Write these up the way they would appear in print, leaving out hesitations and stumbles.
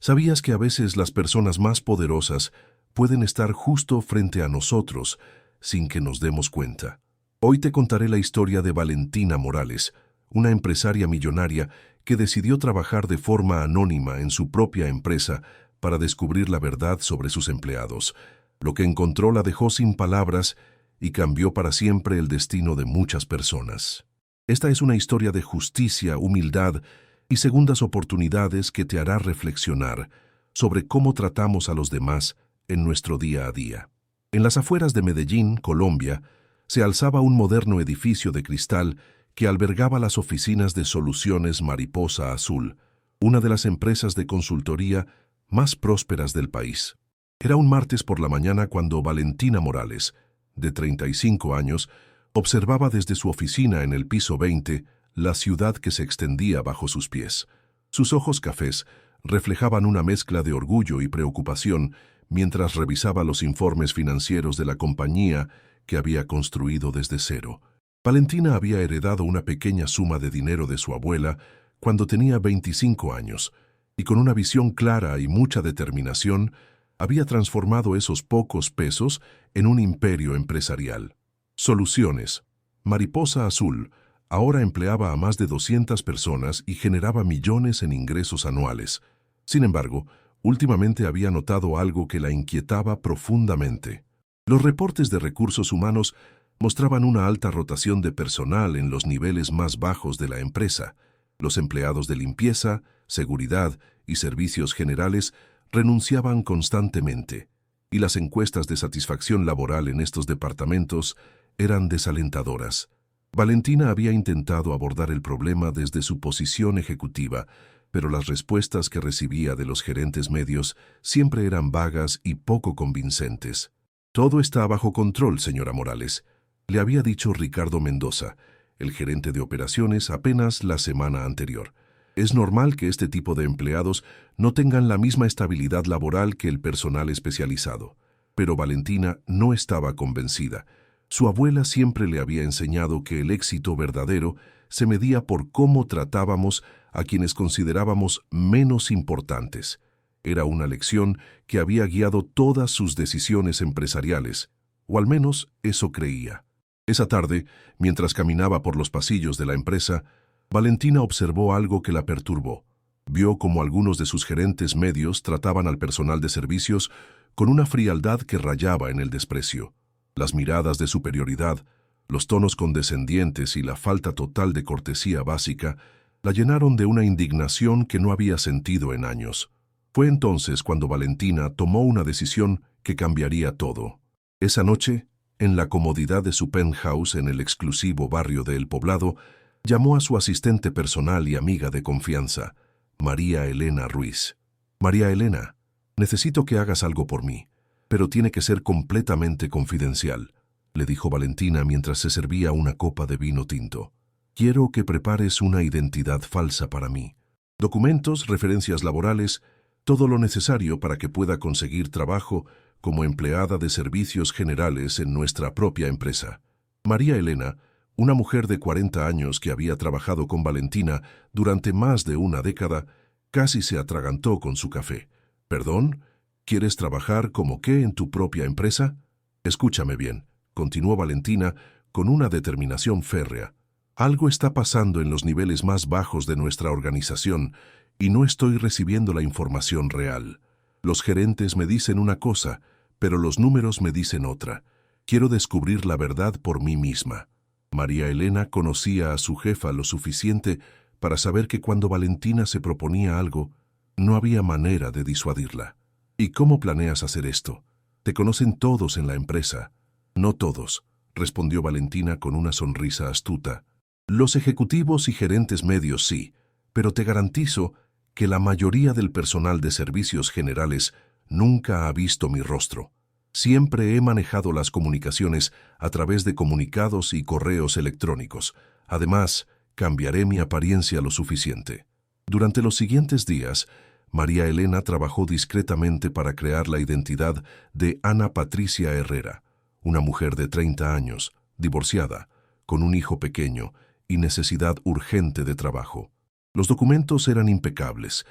¿Sabías que a veces las personas más poderosas pueden estar justo frente a nosotros sin que nos demos cuenta? Hoy te contaré la historia de Valentina Morales, una empresaria millonaria que decidió trabajar de forma anónima en su propia empresa para descubrir la verdad sobre sus empleados. Lo que encontró la dejó sin palabras y cambió para siempre el destino de muchas personas. Esta es una historia de justicia, humildad y segundas oportunidades que te hará reflexionar sobre cómo tratamos a los demás en nuestro día a día. En las afueras de Medellín, Colombia, se alzaba un moderno edificio de cristal que albergaba las oficinas de Soluciones Mariposa Azul, una de las empresas de consultoría más prósperas del país. Era un martes por la mañana cuando Valentina Morales, de 35 años, observaba desde su oficina en el piso 20 la ciudad que se extendía bajo sus pies. Sus ojos cafés reflejaban una mezcla de orgullo y preocupación mientras revisaba los informes financieros de la compañía que había construido desde cero. Valentina había heredado una pequeña suma de dinero de su abuela cuando tenía 25 años, y con una visión clara y mucha determinación, había transformado esos pocos pesos en un imperio empresarial. Soluciones Mariposa Azul ahora empleaba a más de 200 personas y generaba millones en ingresos anuales. Sin embargo, últimamente había notado algo que la inquietaba profundamente. Los reportes de recursos humanos mostraban una alta rotación de personal en los niveles más bajos de la empresa. Los empleados de limpieza, seguridad y servicios generales renunciaban constantemente, y las encuestas de satisfacción laboral en estos departamentos eran desalentadoras. Valentina había intentado abordar el problema desde su posición ejecutiva, pero las respuestas que recibía de los gerentes medios siempre eran vagas y poco convincentes. «Todo está bajo control, señora Morales», le había dicho Ricardo Mendoza, el gerente de operaciones, apenas la semana anterior. «Es normal que este tipo de empleados no tengan la misma estabilidad laboral que el personal especializado». Pero Valentina no estaba convencida. Su abuela siempre le había enseñado que el éxito verdadero se medía por cómo tratábamos a quienes considerábamos menos importantes. Era una lección que había guiado todas sus decisiones empresariales, o al menos eso creía. Esa tarde, mientras caminaba por los pasillos de la empresa, Valentina observó algo que la perturbó. Vio cómo algunos de sus gerentes medios trataban al personal de servicios con una frialdad que rayaba en el desprecio. Las miradas de superioridad, los tonos condescendientes y la falta total de cortesía básica la llenaron de una indignación que no había sentido en años. Fue entonces cuando Valentina tomó una decisión que cambiaría todo. Esa noche, en la comodidad de su penthouse en el exclusivo barrio de El Poblado, llamó a su asistente personal y amiga de confianza, María Elena Ruiz. «María Elena, necesito que hagas algo por mí, pero tiene que ser completamente confidencial», le dijo Valentina mientras se servía una copa de vino tinto. «Quiero que prepares una identidad falsa para mí. Documentos, referencias laborales, todo lo necesario para que pueda conseguir trabajo como empleada de servicios generales en nuestra propia empresa». María Elena, una mujer de 40 años que había trabajado con Valentina durante más de una década, casi se atragantó con su café. «¿Perdón? ¿Quieres trabajar como qué en tu propia empresa?» «Escúchame bien», continuó Valentina con una determinación férrea. «Algo está pasando en los niveles más bajos de nuestra organización y no estoy recibiendo la información real. Los gerentes me dicen una cosa, pero los números me dicen otra. Quiero descubrir la verdad por mí misma». María Elena conocía a su jefa lo suficiente para saber que cuando Valentina se proponía algo, no había manera de disuadirla. «¿Y cómo planeas hacer esto? Te conocen todos en la empresa». «No todos», respondió Valentina con una sonrisa astuta. «Los ejecutivos y gerentes medios sí, pero te garantizo que la mayoría del personal de servicios generales nunca ha visto mi rostro. Siempre he manejado las comunicaciones a través de comunicados y correos electrónicos. Además, cambiaré mi apariencia lo suficiente». Durante los siguientes días, María Elena trabajó discretamente para crear la identidad de Ana Patricia Herrera, una mujer de 30 años, divorciada, con un hijo pequeño y necesidad urgente de trabajo. Los documentos eran impecables,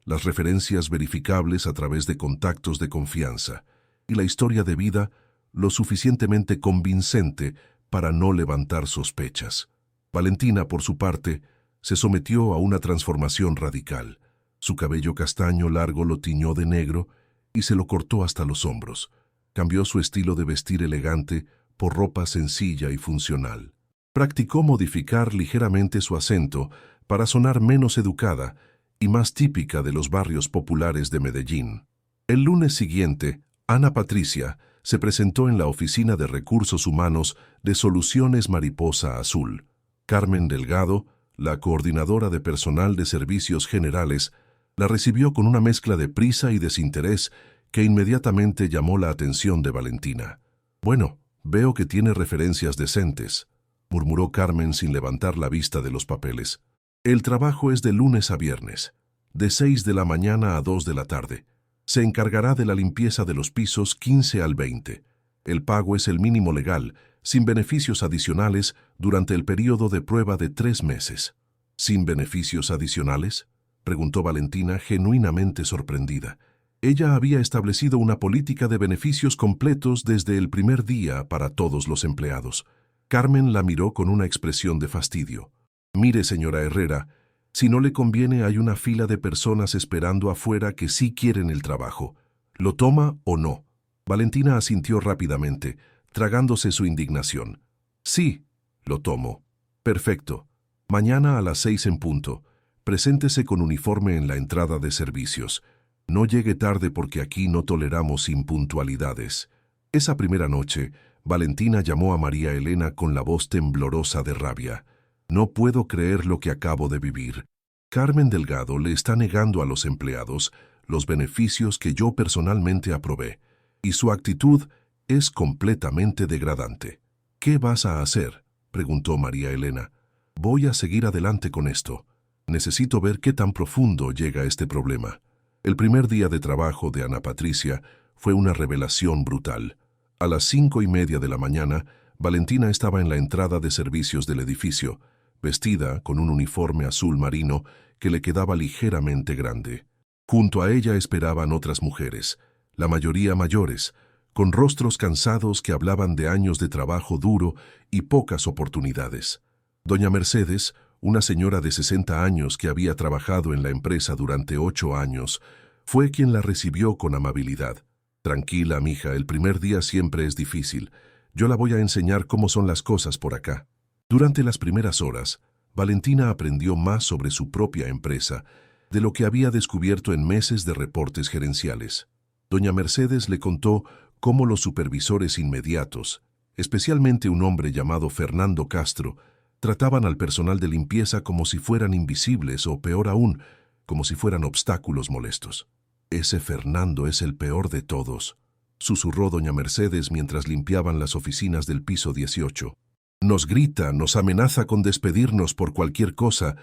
las referencias verificables a través de contactos de confianza y la historia de vida lo suficientemente convincente para no levantar sospechas. Valentina, por su parte, se sometió a una transformación radical. Su cabello castaño largo lo tiñó de negro y se lo cortó hasta los hombros. Cambió su estilo de vestir elegante por ropa sencilla y funcional. Practicó modificar ligeramente su acento para sonar menos educada y más típica de los barrios populares de Medellín. El lunes siguiente, Ana Patricia se presentó en la Oficina de Recursos Humanos de Soluciones Mariposa Azul. Carmen Delgado, la coordinadora de personal de servicios generales, la recibió con una mezcla de prisa y desinterés que inmediatamente llamó la atención de Valentina. «Bueno, veo que tiene referencias decentes», murmuró Carmen sin levantar la vista de los papeles. «El trabajo es de lunes a viernes, de 6 de la mañana a 2 de la tarde. Se encargará de la limpieza de los pisos 15 al 20. El pago es el mínimo legal, sin beneficios adicionales durante el periodo de prueba de 3 meses». «¿Sin beneficios adicionales?», preguntó Valentina, genuinamente sorprendida. Ella había establecido una política de beneficios completos desde el primer día para todos los empleados. Carmen la miró con una expresión de fastidio. «Mire, señora Herrera, si no le conviene hay una fila de personas esperando afuera que sí quieren el trabajo. ¿Lo toma o no?». Valentina asintió rápidamente, tragándose su indignación. «Sí, lo tomo». «Perfecto. Mañana a las 6 en punto. Preséntese con uniforme en la entrada de servicios. No llegue tarde porque aquí no toleramos impuntualidades». Esa primera noche, Valentina llamó a María Elena con la voz temblorosa de rabia. «No puedo creer lo que acabo de vivir. Carmen Delgado le está negando a los empleados los beneficios que yo personalmente aprobé, y su actitud es completamente degradante». «¿Qué vas a hacer?», preguntó María Elena. «Voy a seguir adelante con esto. Necesito ver qué tan profundo llega este problema». El primer día de trabajo de Ana Patricia fue una revelación brutal. A las 5:30 de la mañana, Valentina estaba en la entrada de servicios del edificio, vestida con un uniforme azul marino que le quedaba ligeramente grande. Junto a ella esperaban otras mujeres, la mayoría mayores, con rostros cansados que hablaban de años de trabajo duro y pocas oportunidades. Doña Mercedes, una señora de 60 años que había trabajado en la empresa durante 8 años, fue quien la recibió con amabilidad. «Tranquila, mija, el primer día siempre es difícil. Yo la voy a enseñar cómo son las cosas por acá». Durante las primeras horas, Valentina aprendió más sobre su propia empresa de lo que había descubierto en meses de reportes gerenciales. Doña Mercedes le contó cómo los supervisores inmediatos, especialmente un hombre llamado Fernando Castro, trataban al personal de limpieza como si fueran invisibles o, peor aún, como si fueran obstáculos molestos. «Ese Fernando es el peor de todos», susurró doña Mercedes mientras limpiaban las oficinas del piso 18. «Nos grita, nos amenaza con despedirnos por cualquier cosa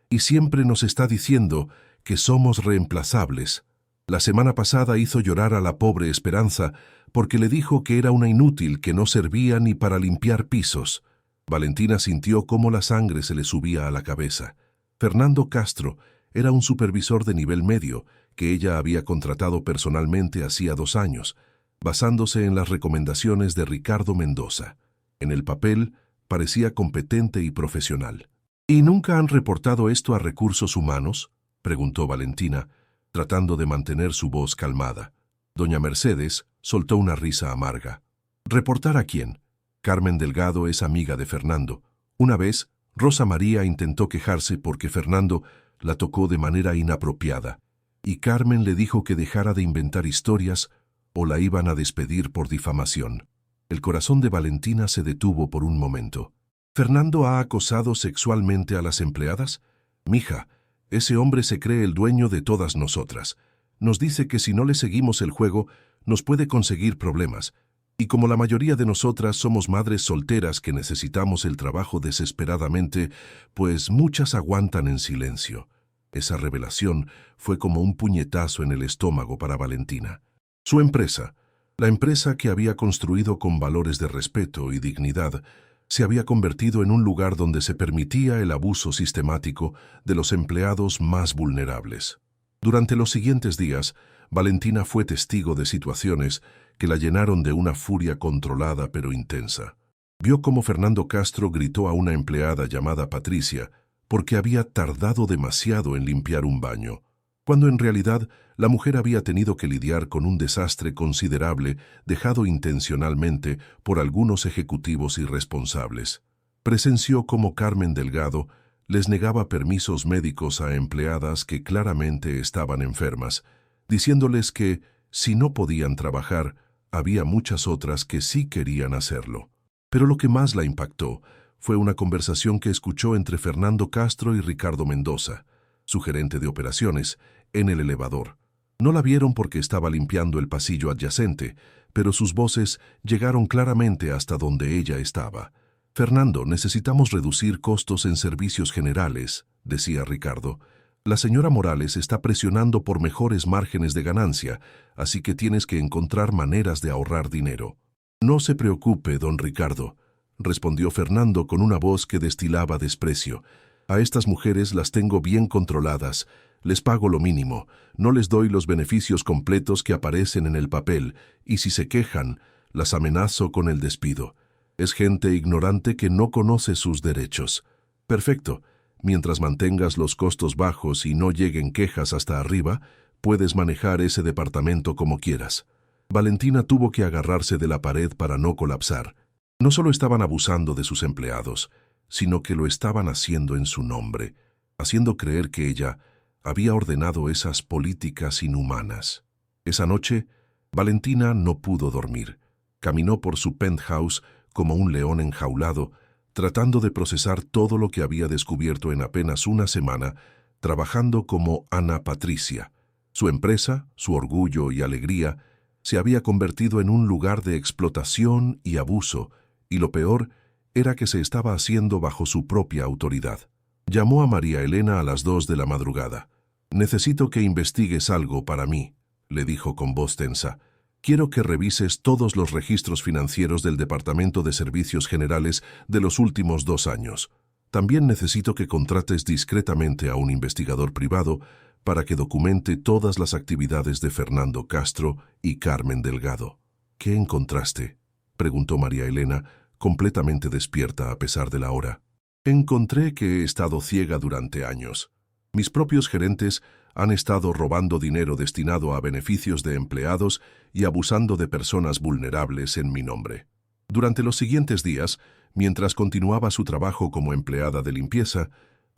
y siempre nos está diciendo que somos reemplazables. La semana pasada hizo llorar a la pobre Esperanza porque le dijo que era una inútil que no servía ni para limpiar pisos». Valentina sintió cómo la sangre se le subía a la cabeza. Fernando Castro era un supervisor de nivel medio que ella había contratado personalmente hacía 2 años, basándose en las recomendaciones de Ricardo Mendoza. En el papel parecía competente y profesional. «¿Y nunca han reportado esto a Recursos Humanos?», preguntó Valentina, tratando de mantener su voz calmada. Doña Mercedes soltó una risa amarga. «¿Reportar a quién? Carmen Delgado es amiga de Fernando. Una vez, Rosa María intentó quejarse porque Fernando la tocó de manera inapropiada, y Carmen le dijo que dejara de inventar historias o la iban a despedir por difamación». El corazón de Valentina se detuvo por un momento. «¿Fernando ha acosado sexualmente a las empleadas? Mija, ese hombre se cree el dueño de todas nosotras. Nos dice que si no le seguimos el juego, nos puede conseguir problemas. Y como la mayoría de nosotras somos madres solteras que necesitamos el trabajo desesperadamente, pues muchas aguantan en silencio». Esa revelación fue como un puñetazo en el estómago para Valentina. Su empresa, la empresa que había construido con valores de respeto y dignidad, se había convertido en un lugar donde se permitía el abuso sistemático de los empleados más vulnerables. Durante los siguientes días, Valentina fue testigo de situaciones que la llenaron de una furia controlada pero intensa. Vio cómo Fernando Castro gritó a una empleada llamada Patricia porque había tardado demasiado en limpiar un baño, cuando en realidad la mujer había tenido que lidiar con un desastre considerable dejado intencionalmente por algunos ejecutivos irresponsables. Presenció cómo Carmen Delgado les negaba permisos médicos a empleadas que claramente estaban enfermas, diciéndoles que, si no podían trabajar, había muchas otras que sí querían hacerlo. Pero lo que más la impactó fue una conversación que escuchó entre Fernando Castro y Ricardo Mendoza, su gerente de operaciones, en el elevador. No la vieron porque estaba limpiando el pasillo adyacente, pero sus voces llegaron claramente hasta donde ella estaba. «Fernando, necesitamos reducir costos en servicios generales», decía Ricardo. «La señora Morales está presionando por mejores márgenes de ganancia, así que tienes que encontrar maneras de ahorrar dinero». «No se preocupe, don Ricardo», respondió Fernando con una voz que destilaba desprecio. «A estas mujeres las tengo bien controladas. Les pago lo mínimo, no les doy los beneficios completos que aparecen en el papel, y si se quejan, las amenazo con el despido. Es gente ignorante que no conoce sus derechos». «Perfecto. Mientras mantengas los costos bajos y no lleguen quejas hasta arriba, puedes manejar ese departamento como quieras». Valentina tuvo que agarrarse de la pared para no colapsar. No solo estaban abusando de sus empleados, sino que lo estaban haciendo en su nombre, haciendo creer que ella había ordenado esas políticas inhumanas. Esa noche, Valentina no pudo dormir. Caminó por su penthouse como un león enjaulado, tratando de procesar todo lo que había descubierto en apenas una semana, trabajando como Ana Patricia. Su empresa, su orgullo y alegría, se había convertido en un lugar de explotación y abuso, y lo peor era que se estaba haciendo bajo su propia autoridad. Llamó a María Elena a las 2 de la madrugada. «Necesito que investigues algo para mí», le dijo con voz tensa. «Quiero que revises todos los registros financieros del Departamento de Servicios Generales de los últimos 2 años. También necesito que contrates discretamente a un investigador privado para que documente todas las actividades de Fernando Castro y Carmen Delgado». «¿Qué encontraste?», preguntó María Elena, completamente despierta a pesar de la hora. «Encontré que he estado ciega durante años. Mis propios gerentes han estado robando dinero destinado a beneficios de empleados y abusando de personas vulnerables en mi nombre». Durante los siguientes días, mientras continuaba su trabajo como empleada de limpieza,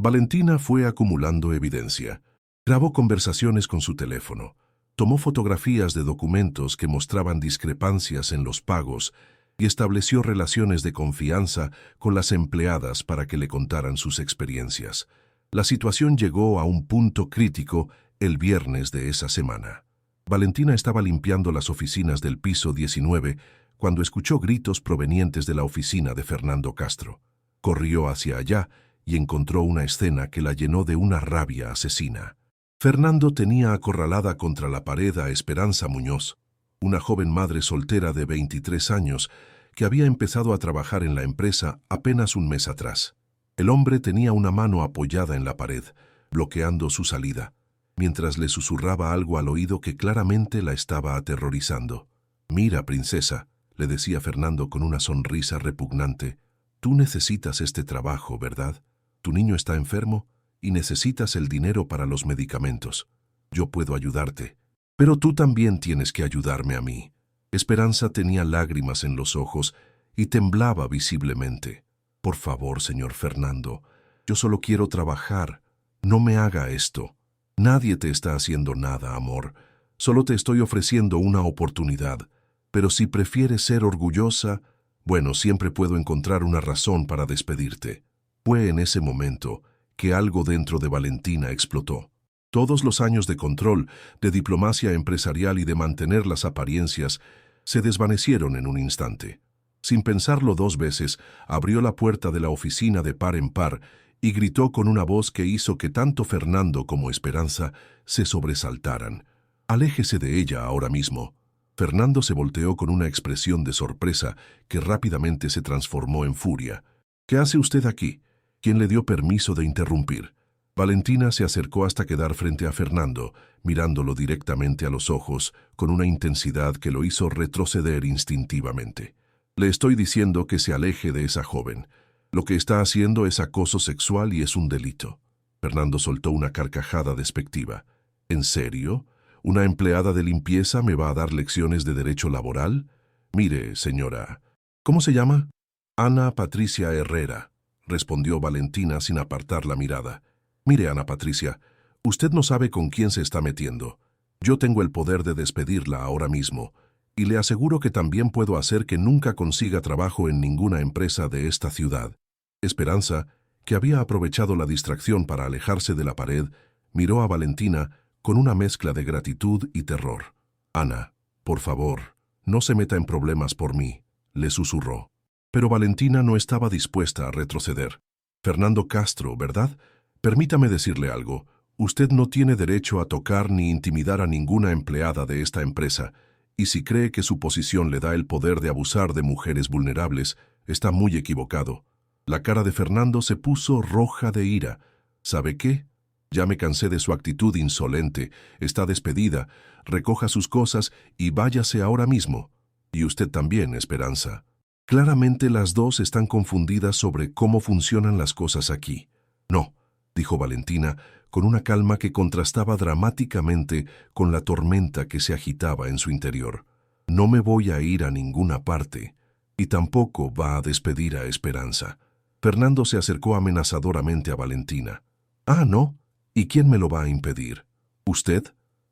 Valentina fue acumulando evidencia. Grabó conversaciones con su teléfono, tomó fotografías de documentos que mostraban discrepancias en los pagos y estableció relaciones de confianza con las empleadas para que le contaran sus experiencias. La situación llegó a un punto crítico el viernes de esa semana. Valentina estaba limpiando las oficinas del piso 19 cuando escuchó gritos provenientes de la oficina de Fernando Castro. Corrió hacia allá y encontró una escena que la llenó de una rabia asesina. Fernando tenía acorralada contra la pared a Esperanza Muñoz, una joven madre soltera de 23 años que había empezado a trabajar en la empresa apenas un mes atrás. El hombre tenía una mano apoyada en la pared, bloqueando su salida, mientras le susurraba algo al oído que claramente la estaba aterrorizando. «Mira, princesa», le decía Fernando con una sonrisa repugnante, «tú necesitas este trabajo, ¿verdad? Tu niño está enfermo y necesitas el dinero para los medicamentos. Yo puedo ayudarte, pero tú también tienes que ayudarme a mí». Esperanza tenía lágrimas en los ojos y temblaba visiblemente. «Por favor, señor Fernando, yo solo quiero trabajar. No me haga esto. Nadie te está haciendo nada, amor. Solo te estoy ofreciendo una oportunidad. Pero si prefieres ser orgullosa, bueno, siempre puedo encontrar una razón para despedirte». Fue en ese momento que algo dentro de Valentina explotó. Todos los años de control, de diplomacia empresarial y de mantener las apariencias se desvanecieron en un instante. Sin pensarlo 2 veces, abrió la puerta de la oficina de par en par y gritó con una voz que hizo que tanto Fernando como Esperanza se sobresaltaran. «Aléjese de ella ahora mismo». Fernando se volteó con una expresión de sorpresa que rápidamente se transformó en furia. «¿Qué hace usted aquí? ¿Quién le dio permiso de interrumpir?». Valentina se acercó hasta quedar frente a Fernando, mirándolo directamente a los ojos, con una intensidad que lo hizo retroceder instintivamente. Le estoy diciendo que se aleje de esa joven. Lo que está haciendo es acoso sexual y es un delito. Fernando soltó una carcajada despectiva. ¿En serio? ¿Una empleada de limpieza me va a dar lecciones de derecho laboral? Mire, señora. ¿Cómo se llama? Ana Patricia Herrera, respondió Valentina sin apartar la mirada. Mire, Ana Patricia, usted no sabe con quién se está metiendo. Yo tengo el poder de despedirla ahora mismo, y le aseguro que también puedo hacer que nunca consiga trabajo en ninguna empresa de esta ciudad. Esperanza, que había aprovechado la distracción para alejarse de la pared, miró a Valentina con una mezcla de gratitud y terror. Ana, por favor, no se meta en problemas por mí, le susurró. Pero Valentina no estaba dispuesta a retroceder. Fernando Castro, ¿verdad? Permítame decirle algo. Usted no tiene derecho a tocar ni intimidar a ninguna empleada de esta empresa, y si cree que su posición le da el poder de abusar de mujeres vulnerables, está muy equivocado. La cara de Fernando se puso roja de ira. ¿Sabe qué? Ya me cansé de su actitud insolente. Está despedida. Recoja sus cosas y váyase ahora mismo. Y usted también, Esperanza. Claramente las dos están confundidas sobre cómo funcionan las cosas aquí. No, dijo Valentina, con una calma que contrastaba dramáticamente con la tormenta que se agitaba en su interior. No me voy a ir a ninguna parte, y tampoco va a despedir a Esperanza. Fernando se acercó amenazadoramente a Valentina. Ah, ¿no? ¿Y quién me lo va a impedir? ¿Usted?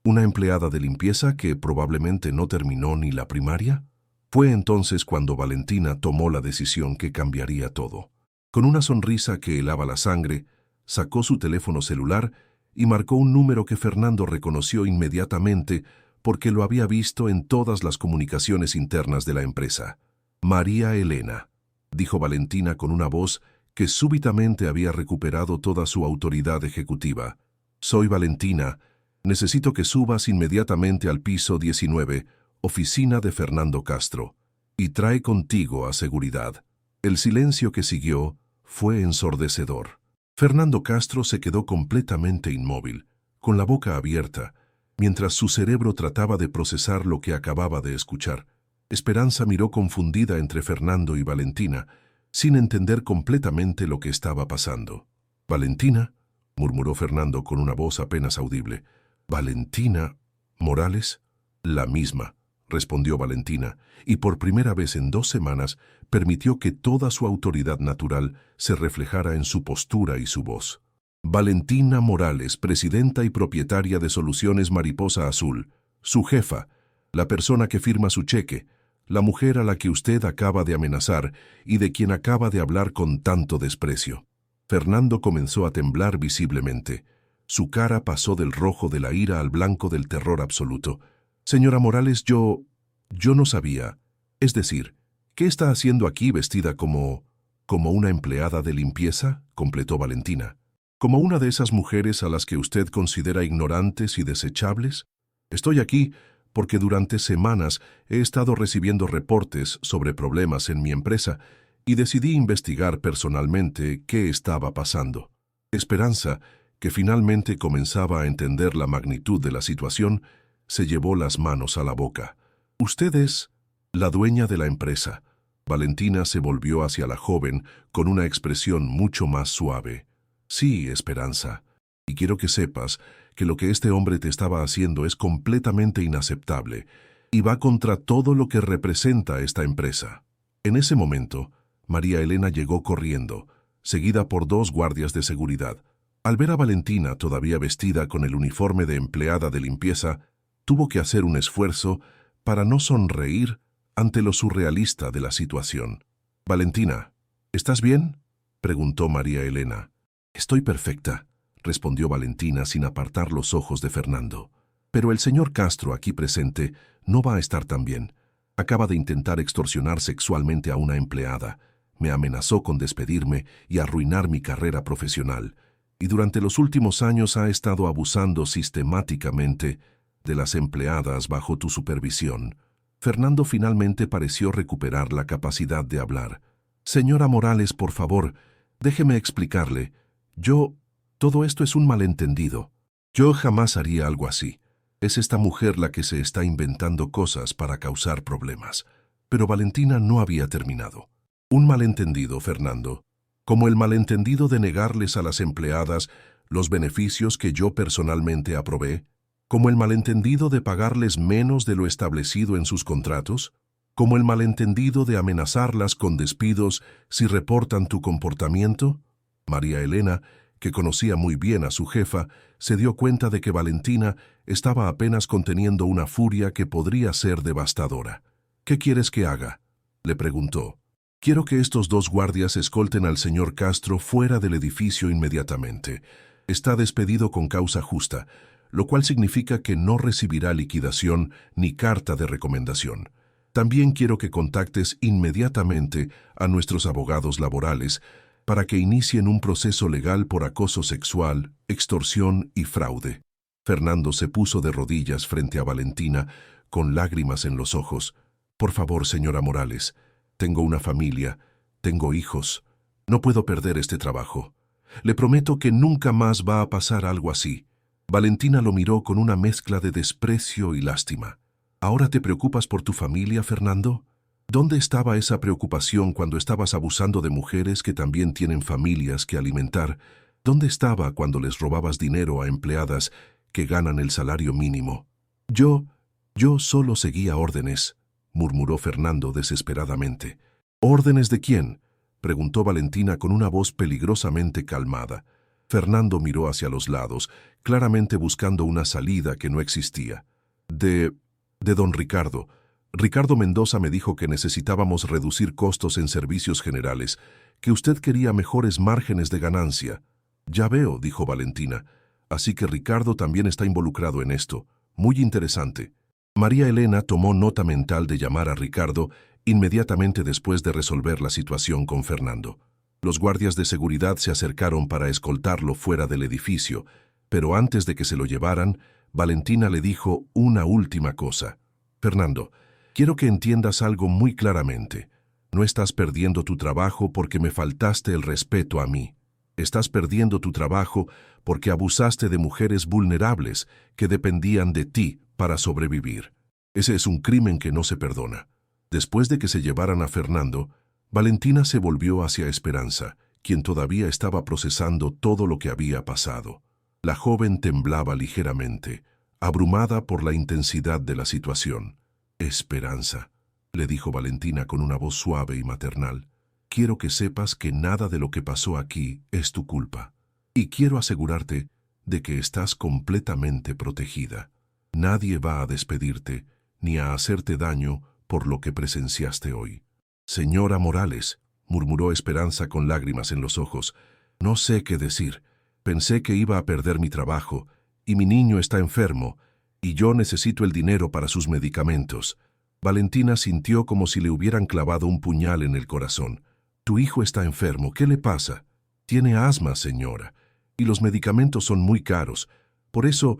¿Una empleada de limpieza que probablemente no terminó ni la primaria? Fue entonces cuando Valentina tomó la decisión que cambiaría todo. Con una sonrisa que helaba la sangre, sacó su teléfono celular y marcó un número que Fernando reconoció inmediatamente porque lo había visto en todas las comunicaciones internas de la empresa. María Elena, dijo Valentina con una voz que súbitamente había recuperado toda su autoridad ejecutiva. Soy Valentina. Necesito que subas inmediatamente al piso 19, oficina de Fernando Castro, y trae contigo a seguridad. El silencio que siguió fue ensordecedor. Fernando Castro se quedó completamente inmóvil, con la boca abierta, mientras su cerebro trataba de procesar lo que acababa de escuchar. Esperanza miró confundida entre Fernando y Valentina, sin entender completamente lo que estaba pasando. «¿Valentina?», murmuró Fernando con una voz apenas audible. «¿Valentina Morales?». «La misma», respondió Valentina, y por primera vez en 2 semanas permitió que toda su autoridad natural se reflejara en su postura y su voz. «Valentina Morales, presidenta y propietaria de Soluciones Mariposa Azul, su jefa, la persona que firma su cheque, la mujer a la que usted acaba de amenazar y de quien acaba de hablar con tanto desprecio». Fernando comenzó a temblar visiblemente. Su cara pasó del rojo de la ira al blanco del terror absoluto. «Señora Morales, yo no sabía. Es decir, ¿qué está haciendo aquí vestida como una empleada de limpieza?», completó Valentina. «¿Como una de esas mujeres a las que usted considera ignorantes y desechables? Estoy aquí porque durante semanas he estado recibiendo reportes sobre problemas en mi empresa y decidí investigar personalmente qué estaba pasando». Esperanza, que finalmente comenzaba a entender la magnitud de la situación, se llevó las manos a la boca. «Usted es la dueña de la empresa». Valentina se volvió hacia la joven con una expresión mucho más suave. «Sí, Esperanza, y quiero que sepas que lo que este hombre te estaba haciendo es completamente inaceptable y va contra todo lo que representa esta empresa». En ese momento, María Elena llegó corriendo, seguida por 2 guardias de seguridad. Al ver a Valentina todavía vestida con el uniforme de empleada de limpieza, tuvo que hacer un esfuerzo para no sonreír ante lo surrealista de la situación. «Valentina, ¿estás bien?», preguntó María Elena. «Estoy perfecta», respondió Valentina sin apartar los ojos de Fernando. «Pero el señor Castro aquí presente no va a estar tan bien. Acaba de intentar extorsionar sexualmente a una empleada. Me amenazó con despedirme y arruinar mi carrera profesional. Y durante los últimos años ha estado abusando sistemáticamente de las empleadas bajo tu supervisión». Fernando finalmente pareció recuperar la capacidad de hablar. «Señora Morales, por favor, déjeme explicarle. Todo esto es un malentendido. Yo jamás haría algo así. Es esta mujer la que se está inventando cosas para causar problemas. Pero Valentina no había terminado. Un malentendido, Fernando. Como el malentendido de negarles a las empleadas los beneficios que yo personalmente aprobé, como el malentendido de pagarles menos de lo establecido en sus contratos, como el malentendido de amenazarlas con despidos si reportan tu comportamiento. María Elena, que conocía muy bien a su jefa, se dio cuenta de que Valentina estaba apenas conteniendo una furia que podría ser devastadora. «¿Qué quieres que haga?», le preguntó. «Quiero que estos 2 guardias escolten al señor Castro fuera del edificio inmediatamente. Está despedido con causa justa, lo cual significa que no recibirá liquidación ni carta de recomendación. También quiero que contactes inmediatamente a nuestros abogados laborales para que inicien un proceso legal por acoso sexual, extorsión y fraude». Fernando se puso de rodillas frente a Valentina, con lágrimas en los ojos. «Por favor, señora Morales, tengo una familia, tengo hijos. No puedo perder este trabajo. Le prometo que nunca más va a pasar algo así». Valentina lo miró con una mezcla de desprecio y lástima. «¿Ahora te preocupas por tu familia, Fernando? ¿Dónde estaba esa preocupación cuando estabas abusando de mujeres que también tienen familias que alimentar? ¿Dónde estaba cuando les robabas dinero a empleadas que ganan el salario mínimo?» Yo solo seguía órdenes», murmuró Fernando desesperadamente. «¿Órdenes de quién?», preguntó Valentina con una voz peligrosamente calmada. Fernando miró hacia los lados, claramente buscando una salida que no existía. De don Ricardo. Ricardo Mendoza me dijo que necesitábamos reducir costos en servicios generales, que usted quería mejores márgenes de ganancia». «Ya veo», dijo Valentina. «Así que Ricardo también está involucrado en esto. Muy interesante». María Elena tomó nota mental de llamar a Ricardo inmediatamente después de resolver la situación con Fernando. Los guardias de seguridad se acercaron para escoltarlo fuera del edificio, pero antes de que se lo llevaran, Valentina le dijo una última cosa. «Fernando, quiero que entiendas algo muy claramente. No estás perdiendo tu trabajo porque me faltaste el respeto a mí. Estás perdiendo tu trabajo porque abusaste de mujeres vulnerables que dependían de ti para sobrevivir. Ese es un crimen que no se perdona». Después de que se llevaran a Fernando, Valentina se volvió hacia Esperanza, quien todavía estaba procesando todo lo que había pasado. La joven temblaba ligeramente, abrumada por la intensidad de la situación. «Esperanza», le dijo Valentina con una voz suave y maternal, «quiero que sepas que nada de lo que pasó aquí es tu culpa. Y quiero asegurarte de que estás completamente protegida. Nadie va a despedirte ni a hacerte daño por lo que presenciaste hoy». «Señora Morales», murmuró Esperanza con lágrimas en los ojos, «no sé qué decir. Pensé que iba a perder mi trabajo, y mi niño está enfermo, y yo necesito el dinero para sus medicamentos». Valentina sintió como si le hubieran clavado un puñal en el corazón. «Tu hijo está enfermo, ¿qué le pasa?» «Tiene asma, señora, y los medicamentos son muy caros. Por eso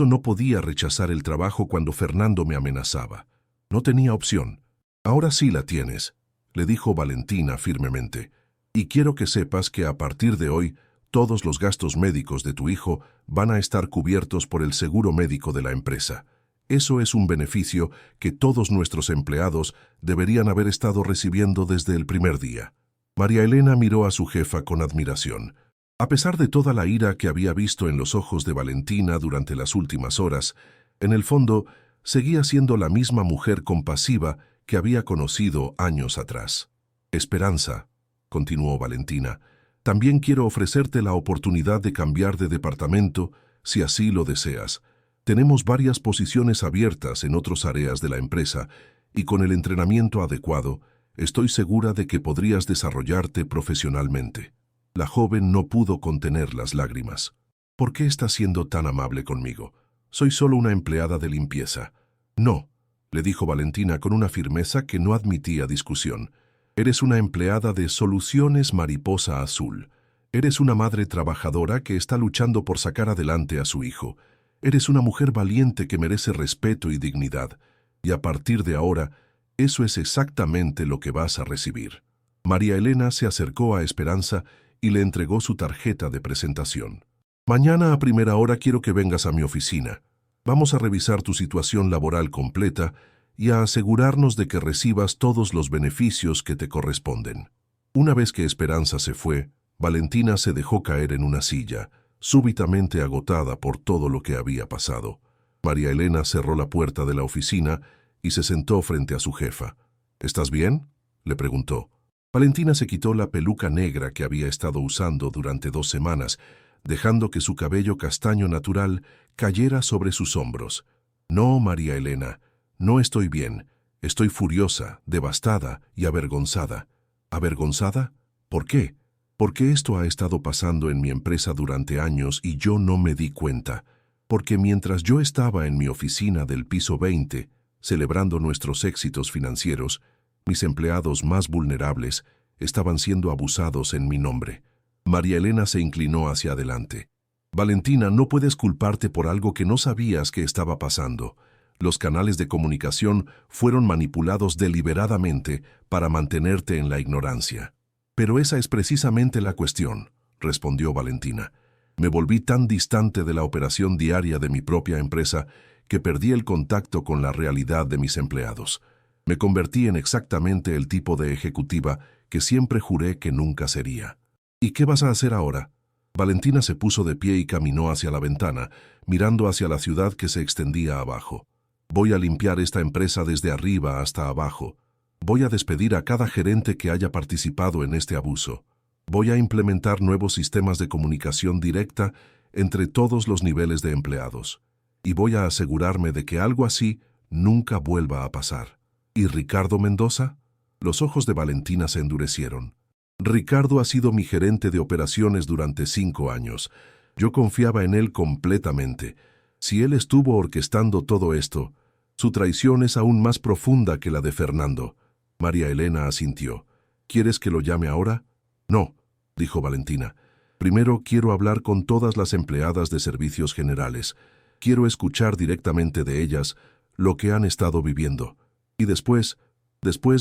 no podía rechazar el trabajo cuando Fernando me amenazaba. No tenía opción». «Ahora sí la tienes», le dijo Valentina firmemente, «y quiero que sepas que a partir de hoy todos los gastos médicos de tu hijo van a estar cubiertos por el seguro médico de la empresa. Eso es un beneficio que todos nuestros empleados deberían haber estado recibiendo desde el primer día». María Elena miró a su jefa con admiración. A pesar de toda la ira que había visto en los ojos de Valentina durante las últimas horas, en el fondo seguía siendo la misma mujer compasiva que había conocido años atrás. «Esperanza», continuó Valentina, «también quiero ofrecerte la oportunidad de cambiar de departamento si así lo deseas. Tenemos varias posiciones abiertas en otras áreas de la empresa y con el entrenamiento adecuado, estoy segura de que podrías desarrollarte profesionalmente». La joven no pudo contener las lágrimas. «¿Por qué estás siendo tan amable conmigo? Soy solo una empleada de limpieza». «No», le dijo Valentina con una firmeza que no admitía discusión. «Eres una empleada de Soluciones Mariposa Azul. Eres una madre trabajadora que está luchando por sacar adelante a su hijo. Eres una mujer valiente que merece respeto y dignidad. Y a partir de ahora, eso es exactamente lo que vas a recibir». María Elena se acercó a Esperanza y le entregó su tarjeta de presentación. Mañana a primera hora quiero que vengas a mi oficina. Vamos a revisar tu situación laboral completa y a asegurarnos de que recibas todos los beneficios que te corresponden. Una vez que Esperanza se fue, Valentina se dejó caer en una silla, súbitamente agotada por todo lo que había pasado. María Elena cerró la puerta de la oficina y se sentó frente a su jefa. ¿Estás bien?, le preguntó. Valentina se quitó la peluca negra que había estado usando durante 2 semanas, dejando que su cabello castaño natural cayera sobre sus hombros. No, María Elena, no estoy bien. Estoy furiosa, devastada y avergonzada. ¿Avergonzada? ¿Por qué? Porque esto ha estado pasando en mi empresa durante años y yo no me di cuenta. Porque mientras yo estaba en mi oficina del piso 20, celebrando nuestros éxitos financieros, mis empleados más vulnerables estaban siendo abusados en mi nombre. María Elena se inclinó hacia adelante. Valentina, no puedes culparte por algo que no sabías que estaba pasando. Los canales de comunicación fueron manipulados deliberadamente para mantenerte en la ignorancia. Pero esa es precisamente la cuestión, respondió Valentina. Me volví tan distante de la operación diaria de mi propia empresa que perdí el contacto con la realidad de mis empleados. Me convertí en exactamente el tipo de ejecutiva que siempre juré que nunca sería. ¿Y qué vas a hacer ahora? Valentina se puso de pie y caminó hacia la ventana, mirando hacia la ciudad que se extendía abajo. Voy a limpiar esta empresa desde arriba hasta abajo. Voy a despedir a cada gerente que haya participado en este abuso. Voy a implementar nuevos sistemas de comunicación directa entre todos los niveles de empleados. Y voy a asegurarme de que algo así nunca vuelva a pasar. ¿Y Ricardo Mendoza? Los ojos de Valentina se endurecieron. Ricardo ha sido mi gerente de operaciones durante 5 años. Yo confiaba en él completamente. Si él estuvo orquestando todo esto, su traición es aún más profunda que la de Fernando. María Elena asintió. ¿Quieres que lo llame ahora? No, dijo Valentina. Primero quiero hablar con todas las empleadas de servicios generales. Quiero escuchar directamente de ellas lo que han estado viviendo. Y después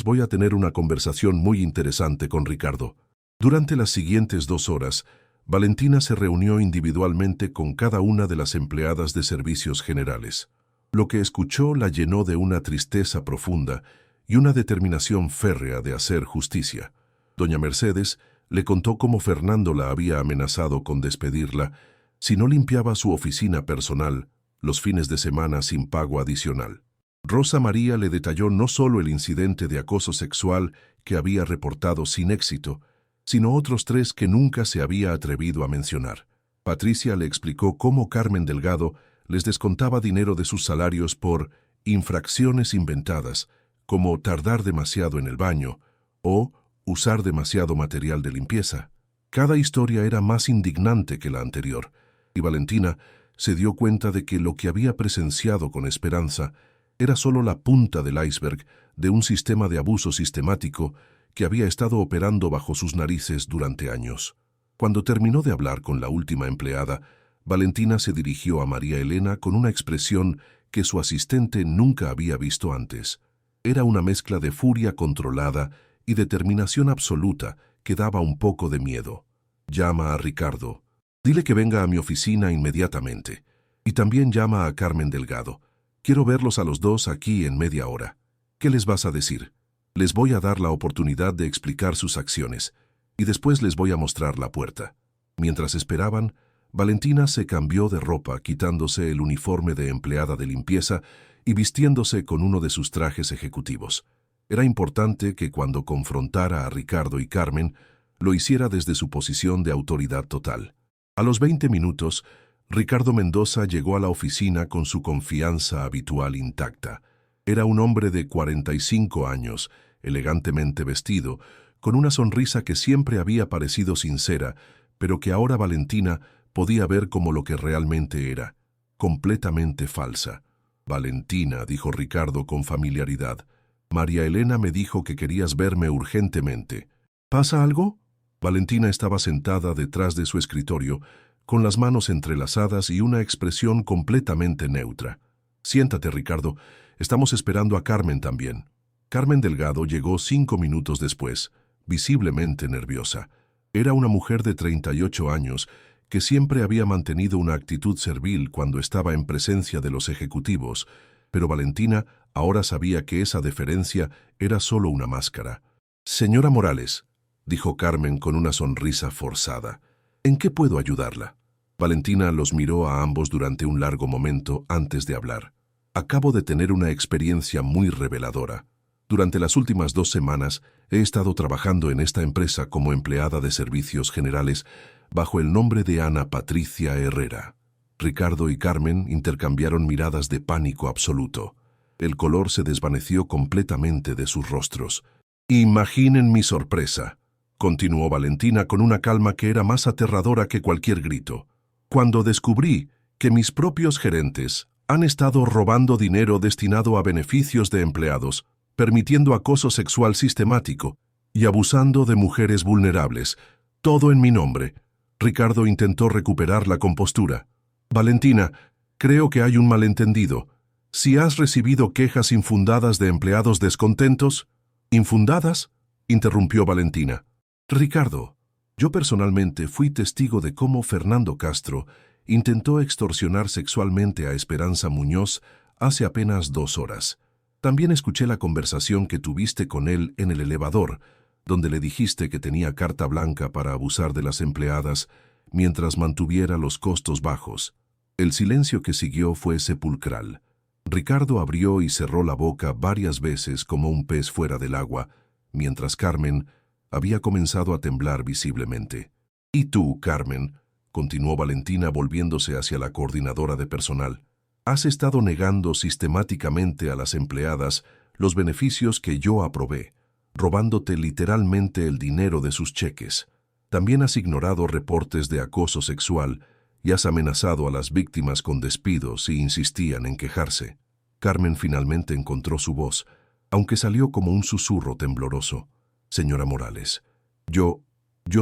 voy a tener una conversación muy interesante con Ricardo. Durante las siguientes 2 horas, Valentina se reunió individualmente con cada una de las empleadas de servicios generales. Lo que escuchó la llenó de una tristeza profunda y una determinación férrea de hacer justicia. Doña Mercedes le contó cómo Fernando la había amenazado con despedirla si no limpiaba su oficina personal los fines de semana sin pago adicional. Rosa María le detalló no solo el incidente de acoso sexual que había reportado sin éxito, sino otros 3 que nunca se había atrevido a mencionar. Patricia le explicó cómo Carmen Delgado les descontaba dinero de sus salarios por infracciones inventadas, como tardar demasiado en el baño o usar demasiado material de limpieza. Cada historia era más indignante que la anterior, y Valentina se dio cuenta de que lo que había presenciado con Esperanza era solo la punta del iceberg de un sistema de abuso sistemático que había estado operando bajo sus narices durante años. Cuando terminó de hablar con la última empleada, Valentina se dirigió a María Elena con una expresión que su asistente nunca había visto antes. Era una mezcla de furia controlada y determinación absoluta que daba un poco de miedo. Llama a Ricardo. Dile que venga a mi oficina inmediatamente. Y también llama a Carmen Delgado. Quiero verlos a los 2 aquí en media hora. ¿Qué les vas a decir? Les voy a dar la oportunidad de explicar sus acciones y después les voy a mostrar la puerta. Mientras esperaban, Valentina se cambió de ropa, quitándose el uniforme de empleada de limpieza y vistiéndose con uno de sus trajes ejecutivos. Era importante que cuando confrontara a Ricardo y Carmen, lo hiciera desde su posición de autoridad total. A los 20 minutos, Ricardo Mendoza llegó a la oficina con su confianza habitual intacta. Era un hombre de 45 años, elegantemente vestido, con una sonrisa que siempre había parecido sincera, pero que ahora Valentina podía ver como lo que realmente era, completamente falsa. Valentina, dijo Ricardo con familiaridad, María Elena me dijo que querías verme urgentemente. ¿Pasa algo? Valentina estaba sentada detrás de su escritorio, con las manos entrelazadas y una expresión completamente neutra. Siéntate, Ricardo. Estamos esperando a Carmen también. Carmen Delgado llegó 5 minutos después, visiblemente nerviosa. Era una mujer de 38 años que siempre había mantenido una actitud servil cuando estaba en presencia de los ejecutivos, pero Valentina ahora sabía que esa deferencia era solo una máscara. «Señora Morales», dijo Carmen con una sonrisa forzada, «¿en qué puedo ayudarla?». Valentina los miró a ambos durante un largo momento antes de hablar. «Acabo de tener una experiencia muy reveladora. Durante las últimas 2 semanas he estado trabajando en esta empresa como empleada de servicios generales bajo el nombre de Ana Patricia Herrera». Ricardo y Carmen intercambiaron miradas de pánico absoluto. El color se desvaneció completamente de sus rostros. «Imaginen mi sorpresa», continuó Valentina con una calma que era más aterradora que cualquier grito, «cuando descubrí que mis propios gerentes han estado robando dinero destinado a beneficios de empleados, permitiendo acoso sexual sistemático y abusando de mujeres vulnerables, todo en mi nombre». Ricardo intentó recuperar la compostura. «Valentina, creo que hay un malentendido. Si has recibido quejas infundadas de empleados descontentos». «¿Infundadas?», interrumpió Valentina. «Ricardo, yo personalmente fui testigo de cómo Fernando Castro intentó extorsionar sexualmente a Esperanza Muñoz hace apenas 2 horas. También escuché la conversación que tuviste con él en el elevador, donde le dijiste que tenía carta blanca para abusar de las empleadas mientras mantuviera los costos bajos». El silencio que siguió fue sepulcral. Ricardo abrió y cerró la boca varias veces como un pez fuera del agua, mientras Carmen había comenzado a temblar visiblemente. «¿Y tú, Carmen?», continuó Valentina volviéndose hacia la coordinadora de personal, «has estado negando sistemáticamente a las empleadas los beneficios que yo aprobé, robándote literalmente el dinero de sus cheques. También has ignorado reportes de acoso sexual y has amenazado a las víctimas con despidos si insistían en quejarse». Carmen finalmente encontró su voz, aunque salió como un susurro tembloroso. «Señora Morales, yo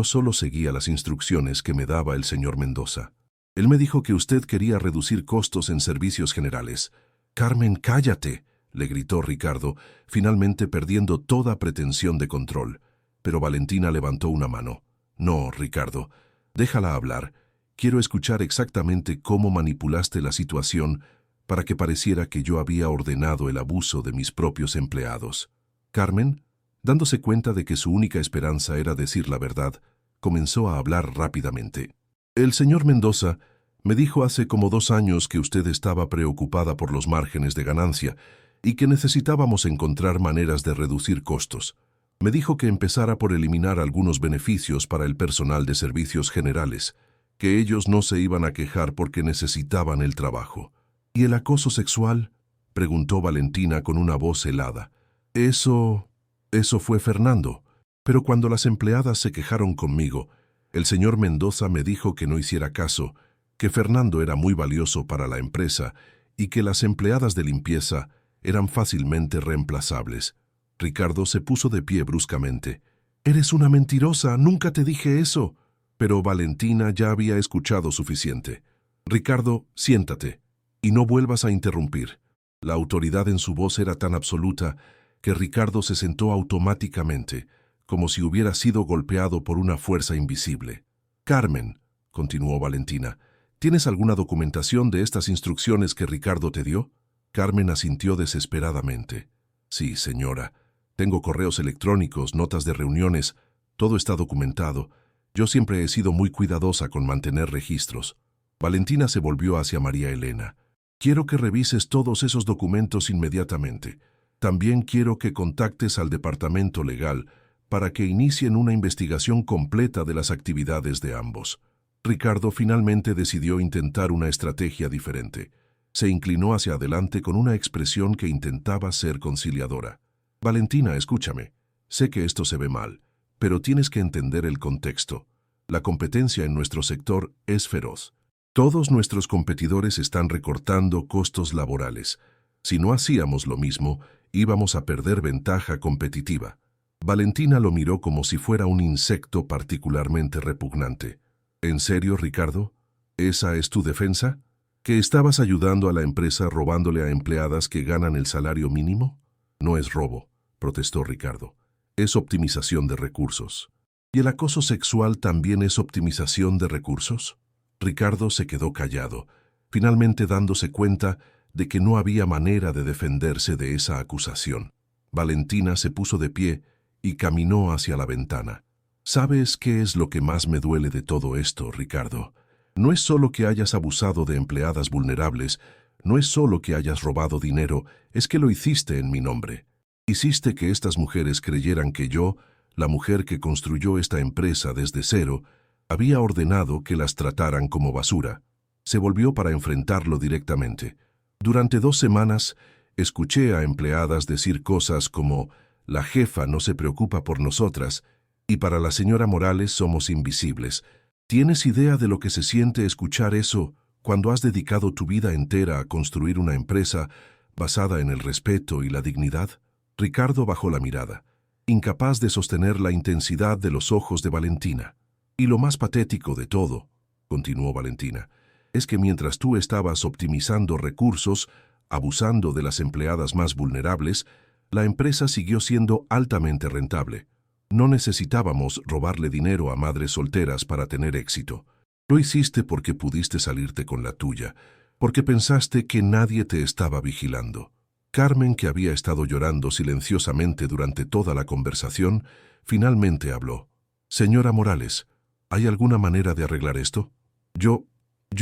solo seguía las instrucciones que me daba el señor Mendoza. Él me dijo que usted quería reducir costos en servicios generales». «Carmen, cállate», le gritó Ricardo, finalmente perdiendo toda pretensión de control. Pero Valentina levantó una mano. «No, Ricardo, déjala hablar. Quiero escuchar exactamente cómo manipulaste la situación para que pareciera que yo había ordenado el abuso de mis propios empleados». Carmen, dándose cuenta de que su única esperanza era decir la verdad, comenzó a hablar rápidamente. «El señor Mendoza me dijo hace como 2 años que usted estaba preocupada por los márgenes de ganancia y que necesitábamos encontrar maneras de reducir costos. Me dijo que empezara por eliminar algunos beneficios para el personal de servicios generales, que ellos no se iban a quejar porque necesitaban el trabajo». «¿Y el acoso sexual?», preguntó Valentina con una voz helada. Eso fue Fernando. Pero cuando las empleadas se quejaron conmigo, el señor Mendoza me dijo que no hiciera caso, que Fernando era muy valioso para la empresa y que las empleadas de limpieza eran fácilmente reemplazables». Ricardo se puso de pie bruscamente. «Eres una mentirosa, nunca te dije eso». Pero Valentina ya había escuchado suficiente. «Ricardo, siéntate y no vuelvas a interrumpir». La autoridad en su voz era tan absoluta que Ricardo se sentó automáticamente, como si hubiera sido golpeado por una fuerza invisible. «Carmen», continuó Valentina, «¿tienes alguna documentación de estas instrucciones que Ricardo te dio?». Carmen asintió desesperadamente. «Sí, señora. Tengo correos electrónicos, notas de reuniones, todo está documentado. Yo siempre he sido muy cuidadosa con mantener registros». Valentina se volvió hacia María Elena. «Quiero que revises todos esos documentos inmediatamente. También quiero que contactes al departamento legal para que inicien una investigación completa de las actividades de ambos». Ricardo finalmente decidió intentar una estrategia diferente. Se inclinó hacia adelante con una expresión que intentaba ser conciliadora. «Valentina, escúchame. Sé que esto se ve mal, pero tienes que entender el contexto. La competencia en nuestro sector es feroz. Todos nuestros competidores están recortando costos laborales. Si no hacíamos lo mismo, íbamos a perder ventaja competitiva». Valentina lo miró como si fuera un insecto particularmente repugnante. «¿En serio, Ricardo? ¿Esa es tu defensa? ¿Que estabas ayudando a la empresa robándole a empleadas que ganan el salario mínimo?» «No es robo», protestó Ricardo. «Es optimización de recursos». ¿Y el acoso sexual también es optimización de recursos? Ricardo se quedó callado, finalmente dándose cuenta de que no había manera de defenderse de esa acusación. Valentina se puso de pie y caminó hacia la ventana. ¿Sabes qué es lo que más me duele de todo esto, Ricardo? No es solo que hayas abusado de empleadas vulnerables, no es solo que hayas robado dinero, es que lo hiciste en mi nombre. Hiciste que estas mujeres creyeran que yo, la mujer que construyó esta empresa desde cero, había ordenado que las trataran como basura. Se volvió para enfrentarlo directamente. Durante 2 semanas, escuché a empleadas decir cosas como «la jefa no se preocupa por nosotras» y «para la señora Morales somos invisibles». ¿Tienes idea de lo que se siente escuchar eso cuando has dedicado tu vida entera a construir una empresa basada en el respeto y la dignidad? Ricardo bajó la mirada, incapaz de sostener la intensidad de los ojos de Valentina. Y lo más patético de todo, continuó Valentina, es que mientras tú estabas optimizando recursos, abusando de las empleadas más vulnerables, la empresa siguió siendo altamente rentable. No necesitábamos robarle dinero a madres solteras para tener éxito. Lo hiciste porque pudiste salirte con la tuya, porque pensaste que nadie te estaba vigilando. Carmen, que había estado llorando silenciosamente durante toda la conversación, finalmente habló. «Señora Morales, ¿hay alguna manera de arreglar esto? Yo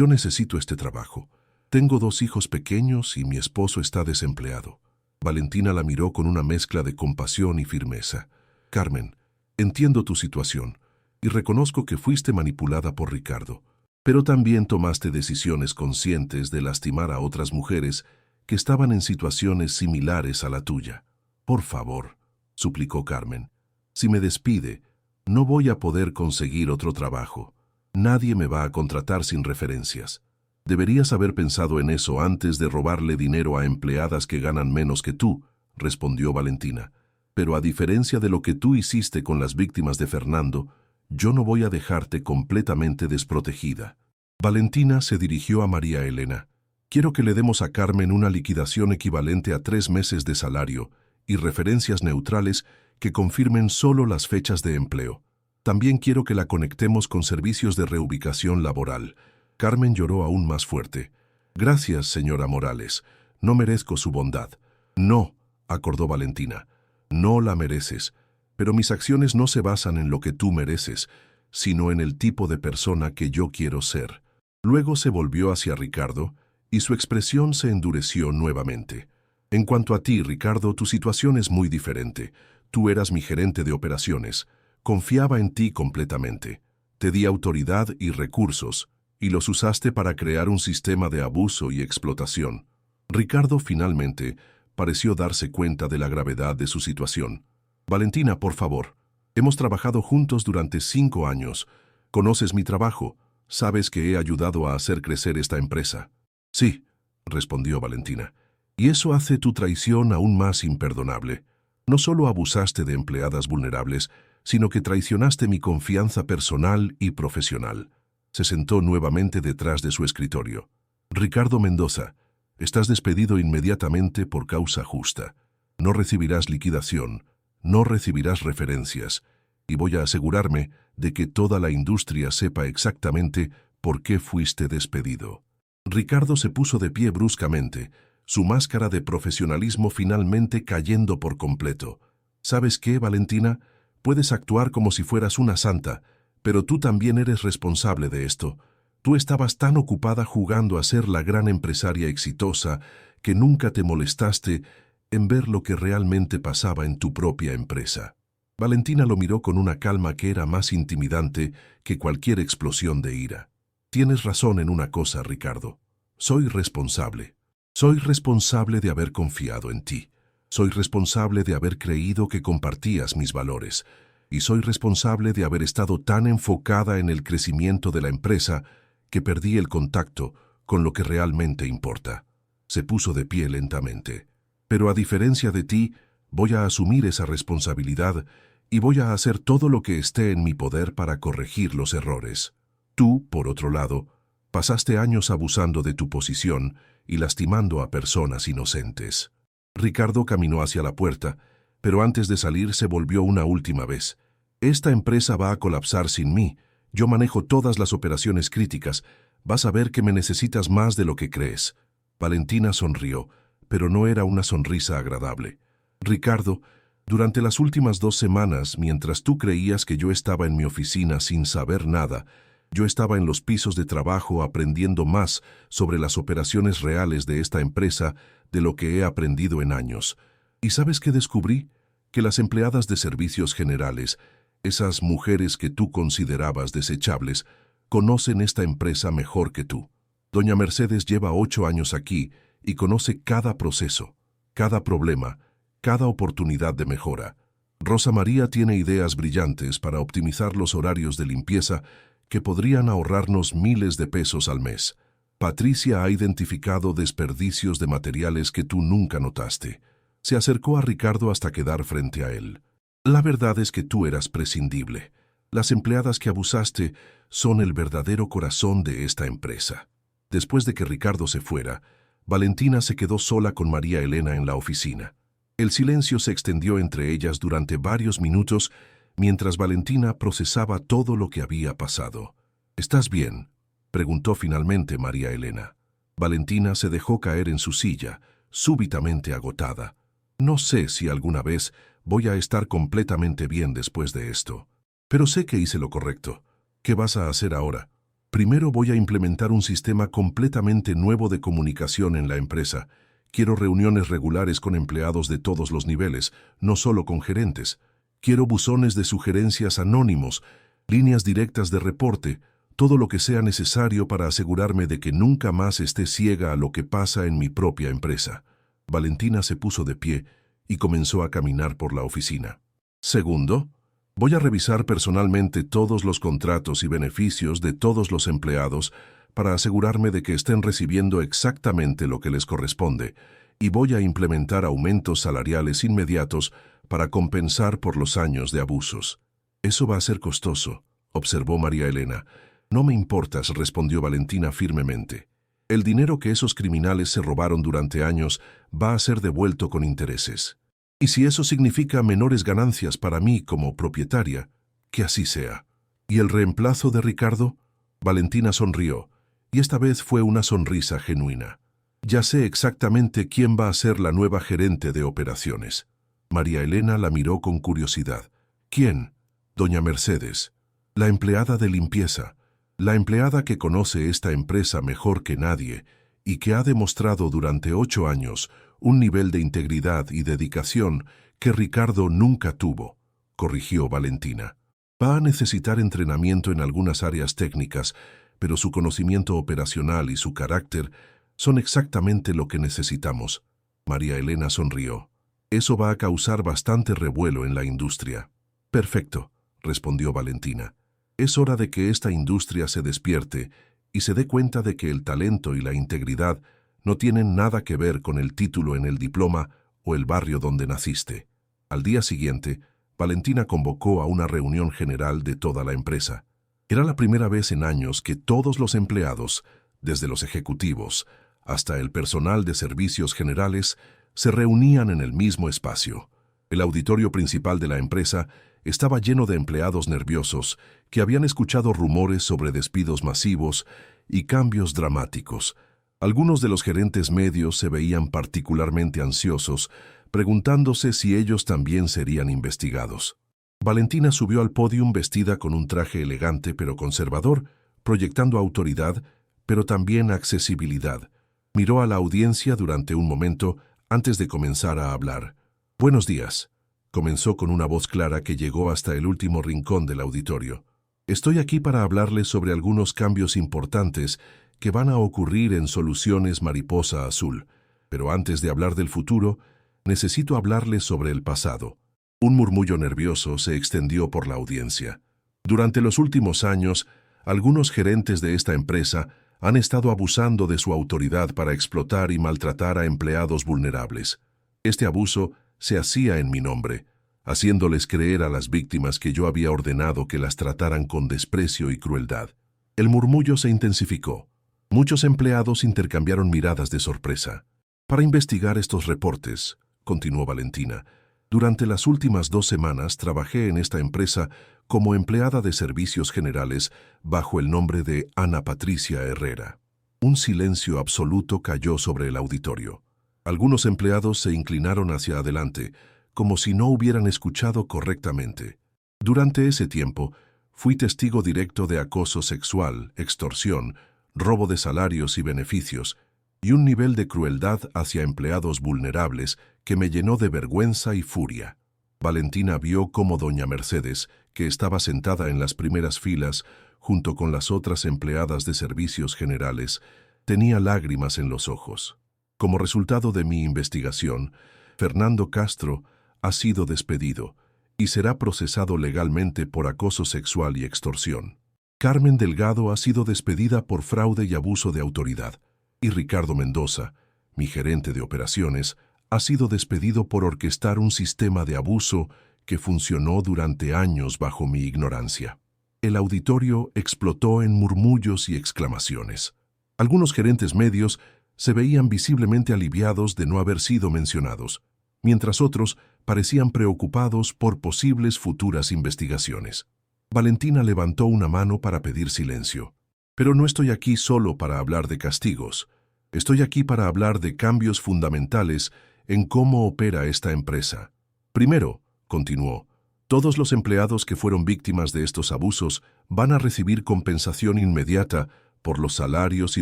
necesito este trabajo. Tengo 2 hijos pequeños y mi esposo está desempleado». Valentina la miró con una mezcla de compasión y firmeza. «Carmen, entiendo tu situación y reconozco que fuiste manipulada por Ricardo, pero también tomaste decisiones conscientes de lastimar a otras mujeres que estaban en situaciones similares a la tuya. Por favor», suplicó Carmen, «si me despide, no voy a poder conseguir otro trabajo. Nadie me va a contratar sin referencias. Deberías haber pensado en eso antes de robarle dinero a empleadas que ganan menos que tú», respondió Valentina. «Pero a diferencia de lo que tú hiciste con las víctimas de Fernando, yo no voy a dejarte completamente desprotegida». Valentina se dirigió a María Elena. «Quiero que le demos a Carmen una liquidación equivalente a 3 meses de salario y referencias neutrales que confirmen solo las fechas de empleo. También quiero que la conectemos con servicios de reubicación laboral». Carmen lloró aún más fuerte. «Gracias, señora Morales. No merezco su bondad». «No», acordó Valentina. «No la mereces. Pero mis acciones no se basan en lo que tú mereces, sino en el tipo de persona que yo quiero ser». Luego se volvió hacia Ricardo y su expresión se endureció nuevamente. «En cuanto a ti, Ricardo, tu situación es muy diferente. Tú eras mi gerente de operaciones. Confiaba en ti completamente. Te di autoridad y recursos, y los usaste para crear un sistema de abuso y explotación». Ricardo finalmente pareció darse cuenta de la gravedad de su situación. «Valentina, por favor. Hemos trabajado juntos durante 5 años. Conoces mi trabajo. Sabes que he ayudado a hacer crecer esta empresa». «Sí», respondió Valentina. «Y eso hace tu traición aún más imperdonable. No solo abusaste de empleadas vulnerables, sino que traicionaste mi confianza personal y profesional». Se sentó nuevamente detrás de su escritorio. «Ricardo Mendoza, estás despedido inmediatamente por causa justa. No recibirás liquidación, no recibirás referencias, y voy a asegurarme de que toda la industria sepa exactamente por qué fuiste despedido». Ricardo se puso de pie bruscamente, su máscara de profesionalismo finalmente cayendo por completo. «¿Sabes qué, Valentina? Puedes actuar como si fueras una santa, pero tú también eres responsable de esto. Tú estabas tan ocupada jugando a ser la gran empresaria exitosa que nunca te molestaste en ver lo que realmente pasaba en tu propia empresa». Valentina lo miró con una calma que era más intimidante que cualquier explosión de ira. «Tienes razón en una cosa, Ricardo. Soy responsable. Soy responsable de haber confiado en ti. Soy responsable de haber creído que compartías mis valores. Y soy responsable de haber estado tan enfocada en el crecimiento de la empresa que perdí el contacto con lo que realmente importa». Se puso de pie lentamente. «Pero a diferencia de ti, voy a asumir esa responsabilidad y voy a hacer todo lo que esté en mi poder para corregir los errores. Tú, por otro lado, pasaste años abusando de tu posición y lastimando a personas inocentes». Ricardo caminó hacia la puerta, pero antes de salir se volvió una última vez. Esta empresa va a colapsar sin mí. Yo manejo todas las operaciones críticas. Vas a ver que me necesitas más de lo que crees. Valentina sonrió, pero no era una sonrisa agradable. Ricardo, durante las últimas 2 semanas, mientras tú creías que yo estaba en mi oficina sin saber nada, yo estaba en los pisos de trabajo aprendiendo más sobre las operaciones reales de esta empresa de lo que he aprendido en años. ¿Y sabes qué descubrí? Que las empleadas de servicios generales, esas mujeres que tú considerabas desechables, conocen esta empresa mejor que tú. Doña Mercedes lleva 8 años aquí y conoce cada proceso, cada problema, cada oportunidad de mejora. Rosa María tiene ideas brillantes para optimizar los horarios de limpieza que podrían ahorrarnos miles de pesos al mes. Patricia ha identificado desperdicios de materiales que tú nunca notaste. Se acercó a Ricardo hasta quedar frente a él. La verdad es que tú eras prescindible. Las empleadas que abusaste son el verdadero corazón de esta empresa. Después de que Ricardo se fuera, Valentina se quedó sola con María Elena en la oficina. El silencio se extendió entre ellas durante varios minutos mientras Valentina procesaba todo lo que había pasado. ¿Estás bien?, preguntó finalmente María Elena. Valentina se dejó caer en su silla, súbitamente agotada. No sé si alguna vez voy a estar completamente bien después de esto. Pero sé que hice lo correcto. ¿Qué vas a hacer ahora? Primero voy a implementar un sistema completamente nuevo de comunicación en la empresa. Quiero reuniones regulares con empleados de todos los niveles, no solo con gerentes. Quiero buzones de sugerencias anónimos, líneas directas de reporte, todo lo que sea necesario para asegurarme de que nunca más esté ciega a lo que pasa en mi propia empresa. Valentina se puso de pie y comenzó a caminar por la oficina. Segundo, voy a revisar personalmente todos los contratos y beneficios de todos los empleados para asegurarme de que estén recibiendo exactamente lo que les corresponde, y voy a implementar aumentos salariales inmediatos para compensar por los años de abusos. Eso va a ser costoso, observó María Elena. No me importas, respondió Valentina firmemente. El dinero que esos criminales se robaron durante años va a ser devuelto con intereses. Y si eso significa menores ganancias para mí como propietaria, que así sea. ¿Y el reemplazo de Ricardo? Valentina sonrió, y esta vez fue una sonrisa genuina. Ya sé exactamente quién va a ser la nueva gerente de operaciones. María Elena la miró con curiosidad. ¿Quién? Doña Mercedes, la empleada de limpieza, la empleada que conoce esta empresa mejor que nadie y que ha demostrado durante 8 años un nivel de integridad y dedicación que Ricardo nunca tuvo, corrigió Valentina. Va a necesitar entrenamiento en algunas áreas técnicas, pero su conocimiento operacional y su carácter son exactamente lo que necesitamos. María Elena sonrió. Eso va a causar bastante revuelo en la industria. Perfecto, respondió Valentina. Es hora de que esta industria se despierte y se dé cuenta de que el talento y la integridad no tienen nada que ver con el título en el diploma o el barrio donde naciste. Al día siguiente, Valentina convocó a una reunión general de toda la empresa. Era la primera vez en años que todos los empleados, desde los ejecutivos hasta el personal de servicios generales, se reunían en el mismo espacio. El auditorio principal de la empresa estaba lleno de empleados nerviosos que habían escuchado rumores sobre despidos masivos y cambios dramáticos. Algunos de los gerentes medios se veían particularmente ansiosos, preguntándose si ellos también serían investigados. Valentina subió al pódium vestida con un traje elegante pero conservador, proyectando autoridad, pero también accesibilidad. Miró a la audiencia durante un momento antes de comenzar a hablar. «Buenos días», comenzó con una voz clara que llegó hasta el último rincón del auditorio. «Estoy aquí para hablarles sobre algunos cambios importantes que van a ocurrir en Soluciones Mariposa Azul. Pero antes de hablar del futuro, necesito hablarles sobre el pasado». Un murmullo nervioso se extendió por la audiencia. Durante los últimos años, algunos gerentes de esta empresa han estado abusando de su autoridad para explotar y maltratar a empleados vulnerables. Este abuso se hacía en mi nombre, haciéndoles creer a las víctimas que yo había ordenado que las trataran con desprecio y crueldad. El murmullo se intensificó. Muchos empleados intercambiaron miradas de sorpresa. Para investigar estos reportes, continuó Valentina, Durante las últimas 2 semanas trabajé en esta empresa como empleada de servicios generales bajo el nombre de Ana Patricia Herrera. Un silencio absoluto cayó sobre el auditorio. Algunos empleados se inclinaron hacia adelante, como si no hubieran escuchado correctamente. Durante ese tiempo, fui testigo directo de acoso sexual, extorsión, robo de salarios y beneficios, y un nivel de crueldad hacia empleados vulnerables que me llenó de vergüenza y furia. Valentina vio cómo doña Mercedes, que estaba sentada en las primeras filas, junto con las otras empleadas de servicios generales, tenía lágrimas en los ojos. Como resultado de mi investigación, Fernando Castro ha sido despedido y será procesado legalmente por acoso sexual y extorsión. Carmen Delgado ha sido despedida por fraude y abuso de autoridad, y Ricardo Mendoza, mi gerente de operaciones, ha sido despedido por orquestar un sistema de abuso que funcionó durante años bajo mi ignorancia. El auditorio explotó en murmullos y exclamaciones. Algunos gerentes medios se veían visiblemente aliviados de no haber sido mencionados, mientras otros parecían preocupados por posibles futuras investigaciones. Valentina levantó una mano para pedir silencio. Pero no estoy aquí solo para hablar de castigos. Estoy aquí para hablar de cambios fundamentales en cómo opera esta empresa. Primero, continuó, todos los empleados que fueron víctimas de estos abusos van a recibir compensación inmediata por los salarios y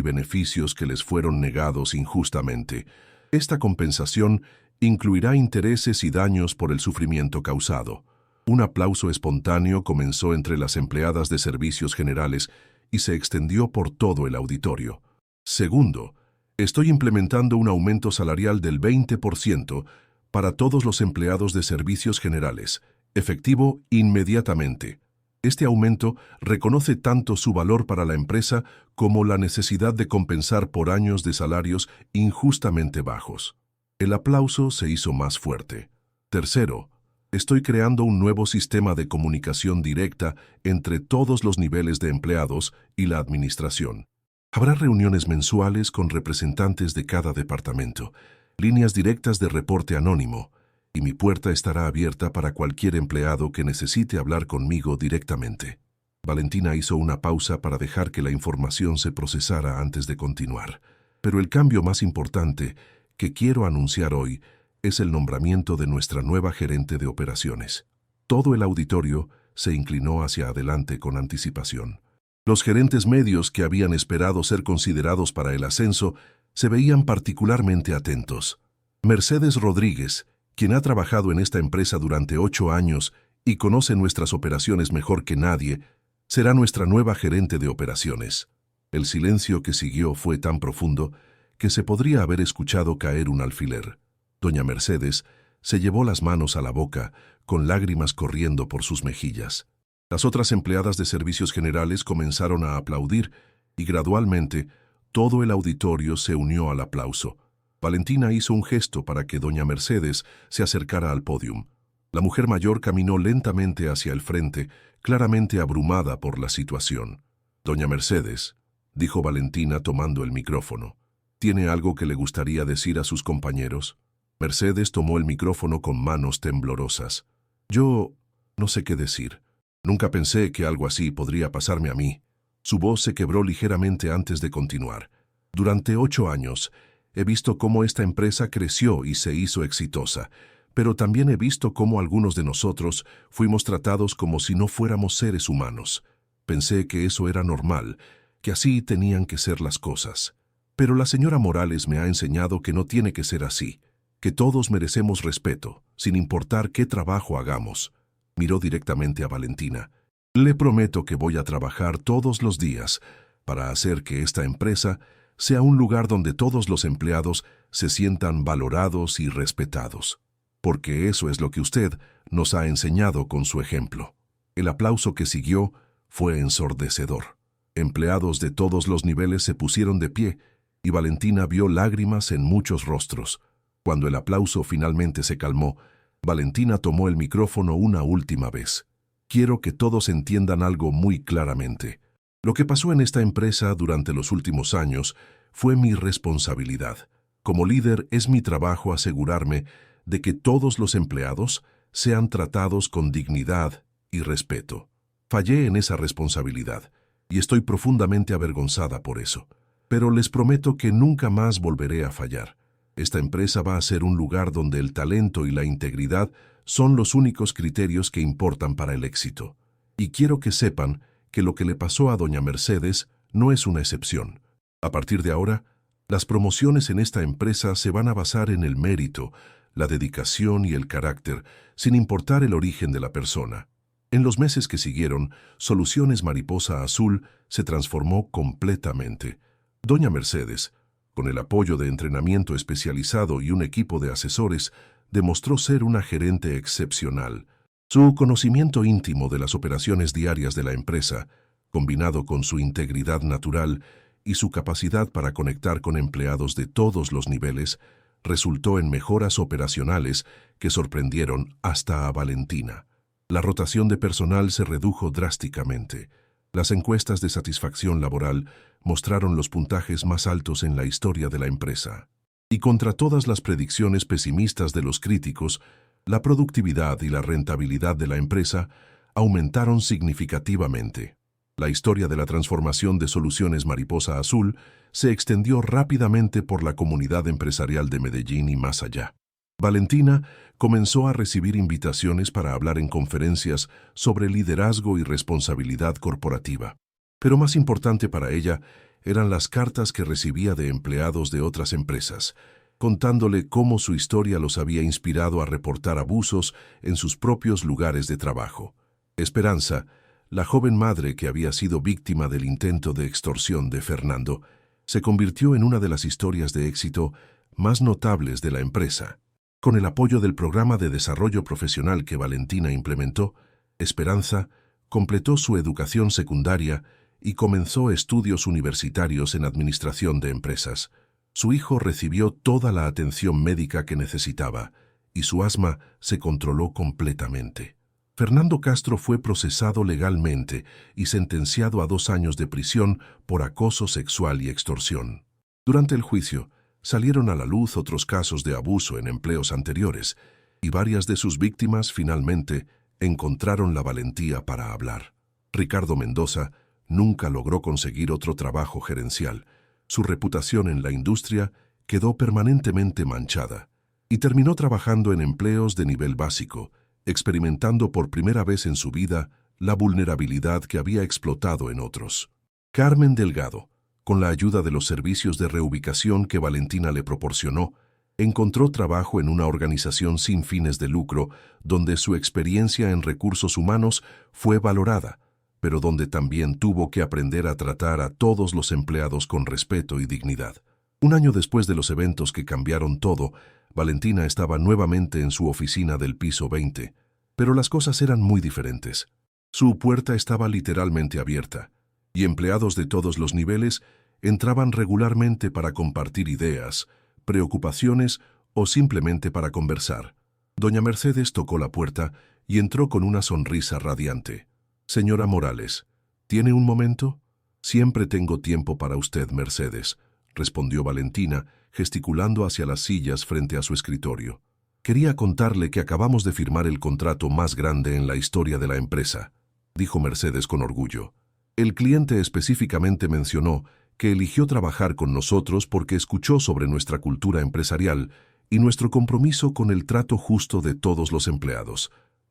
beneficios que les fueron negados injustamente. Esta compensación incluirá intereses y daños por el sufrimiento causado. Un aplauso espontáneo comenzó entre las empleadas de servicios generales y se extendió por todo el auditorio. Segundo, estoy implementando un aumento salarial del 20% para todos los empleados de servicios generales, efectivo inmediatamente. Este aumento reconoce tanto su valor para la empresa como la necesidad de compensar por años de salarios injustamente bajos. El aplauso se hizo más fuerte. Tercero, estoy creando un nuevo sistema de comunicación directa entre todos los niveles de empleados y la administración. Habrá reuniones mensuales con representantes de cada departamento, líneas directas de reporte anónimo, y mi puerta estará abierta para cualquier empleado que necesite hablar conmigo directamente. Valentina hizo una pausa para dejar que la información se procesara antes de continuar. Pero el cambio más importante que quiero anunciar hoy es el nombramiento de nuestra nueva gerente de operaciones. Todo el auditorio se inclinó hacia adelante con anticipación. Los gerentes medios que habían esperado ser considerados para el ascenso se veían particularmente atentos. Mercedes Rodríguez, quien ha trabajado en esta empresa durante 8 años y conoce nuestras operaciones mejor que nadie, será nuestra nueva gerente de operaciones. El silencio que siguió fue tan profundo que se podría haber escuchado caer un alfiler. Doña Mercedes se llevó las manos a la boca, con lágrimas corriendo por sus mejillas. Las otras empleadas de servicios generales comenzaron a aplaudir y gradualmente todo el auditorio se unió al aplauso. Valentina hizo un gesto para que doña Mercedes se acercara al pódium. La mujer mayor caminó lentamente hacia el frente, claramente abrumada por la situación. Doña Mercedes, dijo Valentina tomando el micrófono, ¿tiene algo que le gustaría decir a sus compañeros? Mercedes tomó el micrófono con manos temblorosas. Yo no sé qué decir. Nunca pensé que algo así podría pasarme a mí. Su voz se quebró ligeramente antes de continuar. Durante 8 años, he visto cómo esta empresa creció y se hizo exitosa, pero también he visto cómo algunos de nosotros fuimos tratados como si no fuéramos seres humanos. Pensé que eso era normal, que así tenían que ser las cosas. Pero la señora Morales me ha enseñado que no tiene que ser así, que todos merecemos respeto, sin importar qué trabajo hagamos. Miró directamente a Valentina. Le prometo que voy a trabajar todos los días para hacer que esta empresa sea un lugar donde todos los empleados se sientan valorados y respetados. Porque eso es lo que usted nos ha enseñado con su ejemplo. El aplauso que siguió fue ensordecedor. Empleados de todos los niveles se pusieron de pie y Valentina vio lágrimas en muchos rostros. Cuando el aplauso finalmente se calmó, Valentina tomó el micrófono una última vez. Quiero que todos entiendan algo muy claramente. Lo que pasó en esta empresa durante los últimos años fue mi responsabilidad. Como líder es mi trabajo asegurarme de que todos los empleados sean tratados con dignidad y respeto. Fallé en esa responsabilidad y estoy profundamente avergonzada por eso. Pero les prometo que nunca más volveré a fallar. Esta empresa va a ser un lugar donde el talento y la integridad son los únicos criterios que importan para el éxito. Y quiero que sepan que lo que le pasó a doña Mercedes no es una excepción. A partir de ahora, las promociones en esta empresa se van a basar en el mérito, la dedicación y el carácter, sin importar el origen de la persona. En los meses que siguieron, Soluciones Mariposa Azul se transformó completamente. Doña Mercedes, con el apoyo de entrenamiento especializado y un equipo de asesores, demostró ser una gerente excepcional. Su conocimiento íntimo de las operaciones diarias de la empresa, combinado con su integridad natural y su capacidad para conectar con empleados de todos los niveles, resultó en mejoras operacionales que sorprendieron hasta a Valentina. La rotación de personal se redujo drásticamente. Las encuestas de satisfacción laboral mostraron los puntajes más altos en la historia de la empresa. Y contra todas las predicciones pesimistas de los críticos, la productividad y la rentabilidad de la empresa aumentaron significativamente. La historia de la transformación de Soluciones Mariposa Azul se extendió rápidamente por la comunidad empresarial de Medellín y más allá. Valentina comenzó a recibir invitaciones para hablar en conferencias sobre liderazgo y responsabilidad corporativa. Pero más importante para ella eran las cartas que recibía de empleados de otras empresas, contándole cómo su historia los había inspirado a reportar abusos en sus propios lugares de trabajo. Esperanza, la joven madre que había sido víctima del intento de extorsión de Fernando, se convirtió en una de las historias de éxito más notables de la empresa. Con el apoyo del programa de desarrollo profesional que Valentina implementó, Esperanza completó su educación secundaria y comenzó estudios universitarios en administración de empresas. Su hijo recibió toda la atención médica que necesitaba y su asma se controló completamente. Fernando Castro fue procesado legalmente y sentenciado a 2 años de prisión por acoso sexual y extorsión. Durante el juicio, salieron a la luz otros casos de abuso en empleos anteriores y varias de sus víctimas finalmente encontraron la valentía para hablar. Ricardo Mendoza nunca logró conseguir otro trabajo gerencial. Su reputación en la industria quedó permanentemente manchada y terminó trabajando en empleos de nivel básico, experimentando por primera vez en su vida la vulnerabilidad que había explotado en otros. Carmen Delgado, con la ayuda de los servicios de reubicación que Valentina le proporcionó, encontró trabajo en una organización sin fines de lucro donde su experiencia en recursos humanos fue valorada, pero donde también tuvo que aprender a tratar a todos los empleados con respeto y dignidad. Un año después de los eventos que cambiaron todo, Valentina estaba nuevamente en su oficina del piso 20, pero las cosas eran muy diferentes. Su puerta estaba literalmente abierta, y empleados de todos los niveles entraban regularmente para compartir ideas, preocupaciones o simplemente para conversar. Doña Mercedes tocó la puerta y entró con una sonrisa radiante. «Señora Morales, ¿tiene un momento?» «Siempre tengo tiempo para usted, Mercedes», respondió Valentina, gesticulando hacia las sillas frente a su escritorio. «Quería contarle que acabamos de firmar el contrato más grande en la historia de la empresa», dijo Mercedes con orgullo. «El cliente específicamente mencionó que eligió trabajar con nosotros porque escuchó sobre nuestra cultura empresarial y nuestro compromiso con el trato justo de todos los empleados».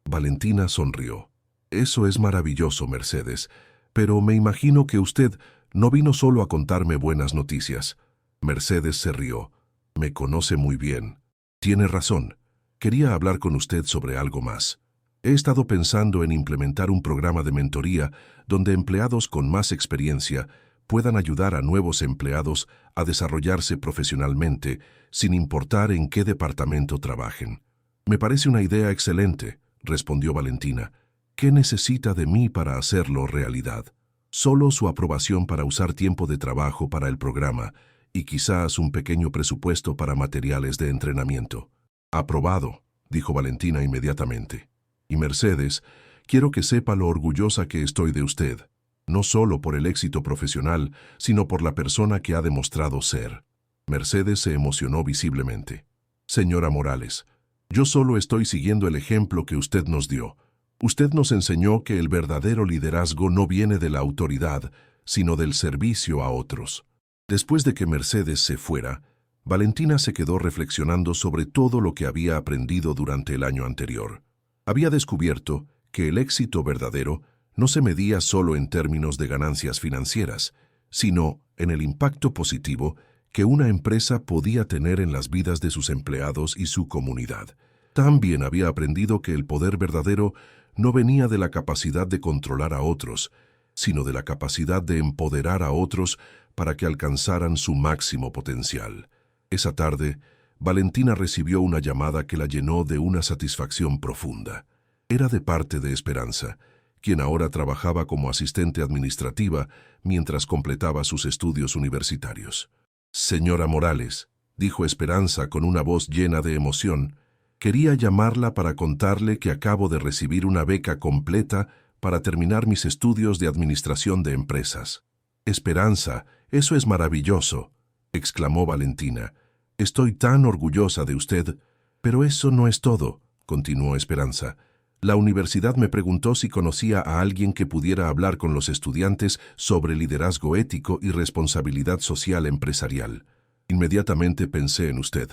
Valentina sonrió. «Eso es maravilloso, Mercedes, pero me imagino que usted no vino solo a contarme buenas noticias». Mercedes se rió. «Me conoce muy bien. Tiene razón. Quería hablar con usted sobre algo más. He estado pensando en implementar un programa de mentoría donde empleados con más experiencia puedan ayudar a nuevos empleados a desarrollarse profesionalmente, sin importar en qué departamento trabajen». «Me parece una idea excelente», respondió Valentina. «¿Qué necesita de mí para hacerlo realidad?» «Solo su aprobación para usar tiempo de trabajo para el programa y quizás un pequeño presupuesto para materiales de entrenamiento». «Aprobado», dijo Valentina inmediatamente. «Y Mercedes, quiero que sepa lo orgullosa que estoy de usted, no solo por el éxito profesional, sino por la persona que ha demostrado ser». Mercedes se emocionó visiblemente. «Señora Morales, Yo solo estoy siguiendo el ejemplo que usted nos dio. Usted nos enseñó que el verdadero liderazgo no viene de la autoridad, sino del servicio a otros. Después de que Mercedes se fuera, Valentina se quedó reflexionando sobre todo lo que había aprendido durante el año anterior. Había descubierto que el éxito verdadero no se medía solo en términos de ganancias financieras, sino en el impacto positivo que una empresa podía tener en las vidas de sus empleados y su comunidad. También había aprendido que el poder verdadero no venía de la capacidad de controlar a otros, sino de la capacidad de empoderar a otros para que alcanzaran su máximo potencial. Esa tarde, Valentina recibió una llamada que la llenó de una satisfacción profunda. Era de parte de Esperanza, quien ahora trabajaba como asistente administrativa mientras completaba sus estudios universitarios. «Señora Morales», dijo Esperanza con una voz llena de emoción, «quería llamarla para contarle que acabo de recibir una beca completa para terminar mis estudios de administración de empresas». «Esperanza, eso es maravilloso», exclamó Valentina. «Estoy tan orgullosa de usted». «Pero eso no es todo», continuó Esperanza. «La universidad me preguntó si conocía a alguien que pudiera hablar con los estudiantes sobre liderazgo ético y responsabilidad social empresarial. Inmediatamente pensé en usted».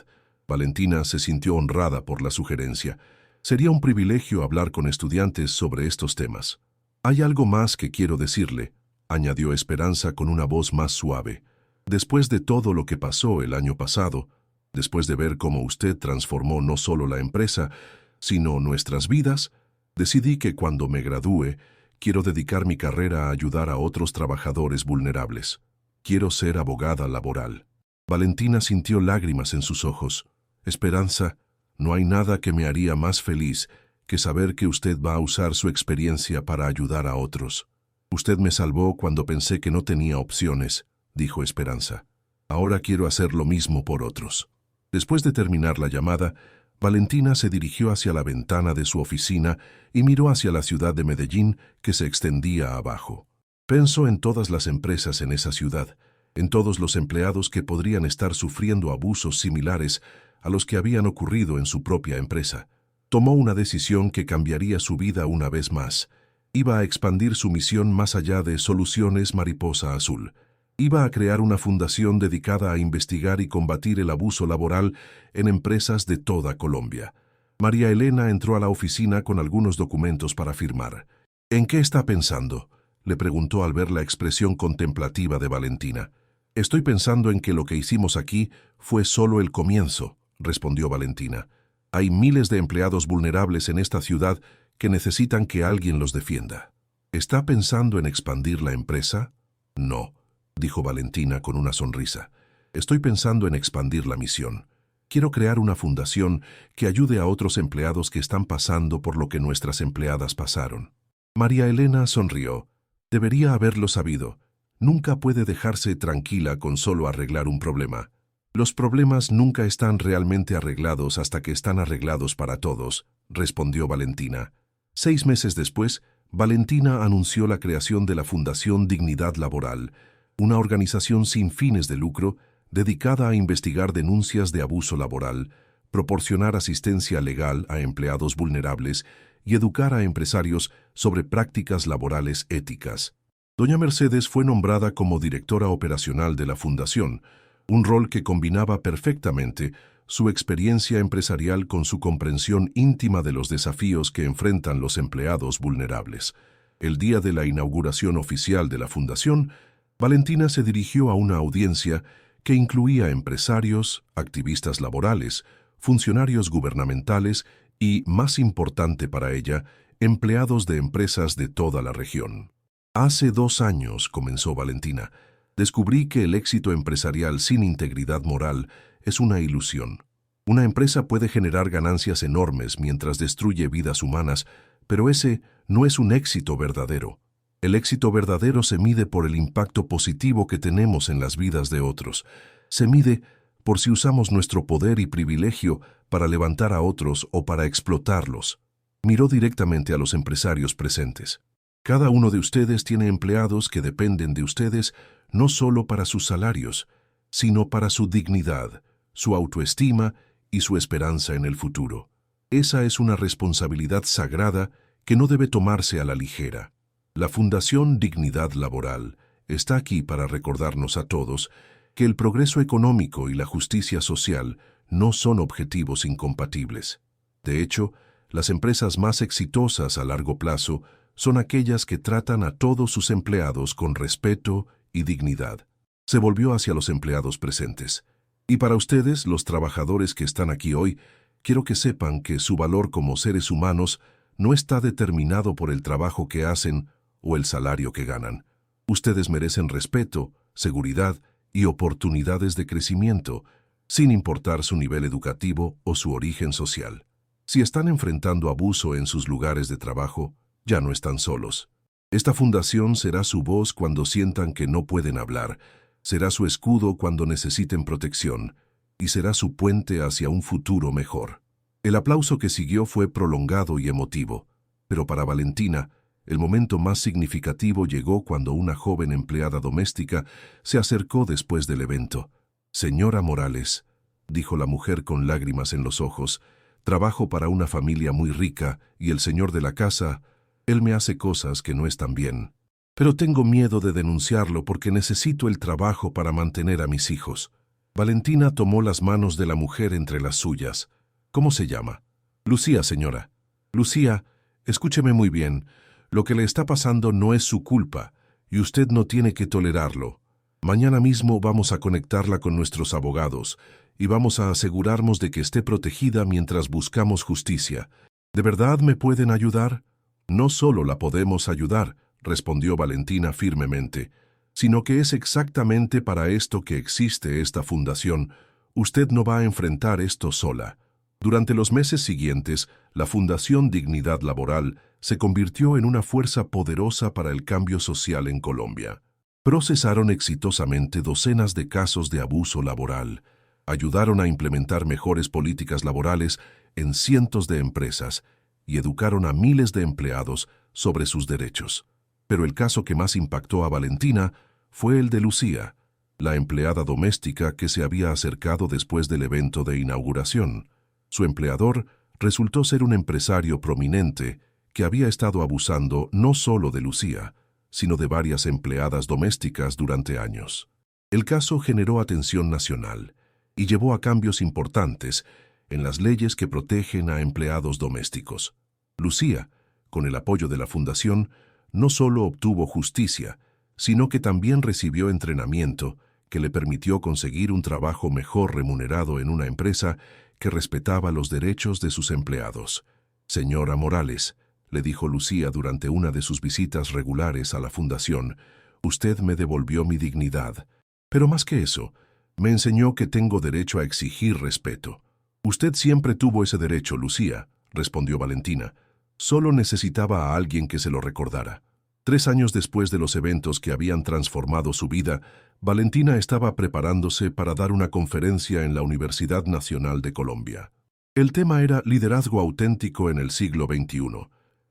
Valentina se sintió honrada por la sugerencia. Sería un privilegio hablar con estudiantes sobre estos temas. «Hay algo más que quiero decirle», añadió Esperanza con una voz más suave. «Después de todo lo que pasó el año pasado, después de ver cómo usted transformó no solo la empresa, sino nuestras vidas, decidí que cuando me gradúe, quiero dedicar mi carrera a ayudar a otros trabajadores vulnerables. Quiero ser abogada laboral». Valentina sintió lágrimas en sus ojos. «Esperanza, no hay nada que me haría más feliz que saber que usted va a usar su experiencia para ayudar a otros. Usted me salvó cuando pensé que no tenía opciones», dijo Esperanza. «Ahora quiero hacer lo mismo por otros». Después de terminar la llamada, Valentina se dirigió hacia la ventana de su oficina y miró hacia la ciudad de Medellín que se extendía abajo. Pensó en todas las empresas en esa ciudad, en todos los empleados que podrían estar sufriendo abusos similares a los que habían ocurrido en su propia empresa. Tomó una decisión que cambiaría su vida una vez más. Iba a expandir su misión más allá de Soluciones Mariposa Azul. Iba a crear una fundación dedicada a investigar y combatir el abuso laboral en empresas de toda Colombia. María Elena entró a la oficina con algunos documentos para firmar. «¿En qué está pensando?», le preguntó al ver la expresión contemplativa de Valentina. «Estoy pensando en que lo que hicimos aquí fue solo el comienzo», respondió Valentina. «Hay miles de empleados vulnerables en esta ciudad que necesitan que alguien los defienda». «¿Está pensando en expandir la empresa?». «No», dijo Valentina con una sonrisa. «Estoy pensando en expandir la misión. Quiero crear una fundación que ayude a otros empleados que están pasando por lo que nuestras empleadas pasaron». María Elena sonrió. «Debería haberlo sabido. Nunca puede dejarse tranquila con solo arreglar un problema. Los problemas nunca están realmente arreglados hasta que están arreglados para todos», respondió Valentina. 6 meses después, Valentina anunció la creación de la Fundación Dignidad Laboral, una organización sin fines de lucro dedicada a investigar denuncias de abuso laboral, proporcionar asistencia legal a empleados vulnerables y educar a empresarios sobre prácticas laborales éticas. Doña Mercedes fue nombrada como directora operacional de la Fundación, un rol que combinaba perfectamente su experiencia empresarial con su comprensión íntima de los desafíos que enfrentan los empleados vulnerables. El día de la inauguración oficial de la Fundación, Valentina se dirigió a una audiencia que incluía empresarios, activistas laborales, funcionarios gubernamentales y, más importante para ella, empleados de empresas de toda la región. «Hace 2 años», comenzó Valentina, «descubrí que el éxito empresarial sin integridad moral es una ilusión. Una empresa puede generar ganancias enormes mientras destruye vidas humanas, pero ese no es un éxito verdadero. El éxito verdadero se mide por el impacto positivo que tenemos en las vidas de otros. Se mide por si usamos nuestro poder y privilegio para levantar a otros o para explotarlos». Miró directamente a los empresarios presentes. «Cada uno de ustedes tiene empleados que dependen de ustedes no solo para sus salarios, sino para su dignidad, su autoestima y su esperanza en el futuro. Esa es una responsabilidad sagrada que no debe tomarse a la ligera. La Fundación Dignidad Laboral está aquí para recordarnos a todos que el progreso económico y la justicia social no son objetivos incompatibles. De hecho, las empresas más exitosas a largo plazo son aquellas que tratan a todos sus empleados con respeto y dignidad. Se volvió hacia los empleados presentes. Y para ustedes, los trabajadores que están aquí hoy, quiero que sepan que su valor como seres humanos no está determinado por el trabajo que hacen o el salario que ganan. Ustedes merecen respeto, seguridad y oportunidades de crecimiento, sin importar su nivel educativo o su origen social. Si están enfrentando abuso en sus lugares de trabajo, ya no están solos. Esta fundación será su voz cuando sientan que no pueden hablar, será su escudo cuando necesiten protección, y será su puente hacia un futuro mejor. El aplauso que siguió fue prolongado y emotivo, pero para Valentina, el momento más significativo llegó cuando una joven empleada doméstica se acercó después del evento. «Señora Morales», dijo la mujer con lágrimas en los ojos, «trabajo para una familia muy rica y el señor de la casa, él me hace cosas que no están bien. Pero tengo miedo de denunciarlo porque necesito el trabajo para mantener a mis hijos». Valentina tomó las manos de la mujer entre las suyas. «¿Cómo se llama?» «Lucía, señora». «Lucía, escúcheme muy bien. Lo que le está pasando no es su culpa, y usted no tiene que tolerarlo. Mañana mismo vamos a conectarla con nuestros abogados, y vamos a asegurarnos de que esté protegida mientras buscamos justicia. ¿De verdad me pueden ayudar?» «No solo la podemos ayudar», respondió Valentina firmemente, «sino que es exactamente para esto que existe esta fundación. Usted no va a enfrentar esto sola». Durante los meses siguientes, la Fundación Dignidad Laboral se convirtió en una fuerza poderosa para el cambio social en Colombia. Procesaron exitosamente docenas de casos de abuso laboral, ayudaron a implementar mejores políticas laborales en cientos de empresas y educaron a miles de empleados sobre sus derechos. Pero el caso que más impactó a Valentina fue el de Lucía, la empleada doméstica que se había acercado después del evento de inauguración. Su empleador resultó ser un empresario prominente que había estado abusando no solo de Lucía, sino de varias empleadas domésticas durante años. El caso generó atención nacional y llevó a cambios importantes en las leyes que protegen a empleados domésticos. Lucía, con el apoyo de la Fundación, no solo obtuvo justicia, sino que también recibió entrenamiento que le permitió conseguir un trabajo mejor remunerado en una empresa que respetaba los derechos de sus empleados. «Señora Morales», le dijo Lucía durante una de sus visitas regulares a la Fundación, «usted me devolvió mi dignidad. Pero más que eso, me enseñó que tengo derecho a exigir respeto». «Usted siempre tuvo ese derecho, Lucía», respondió Valentina. «Solo necesitaba a alguien que se lo recordara». 3 años después de los eventos que habían transformado su vida, Valentina estaba preparándose para dar una conferencia en la Universidad Nacional de Colombia. El tema era Liderazgo auténtico en el siglo XXI,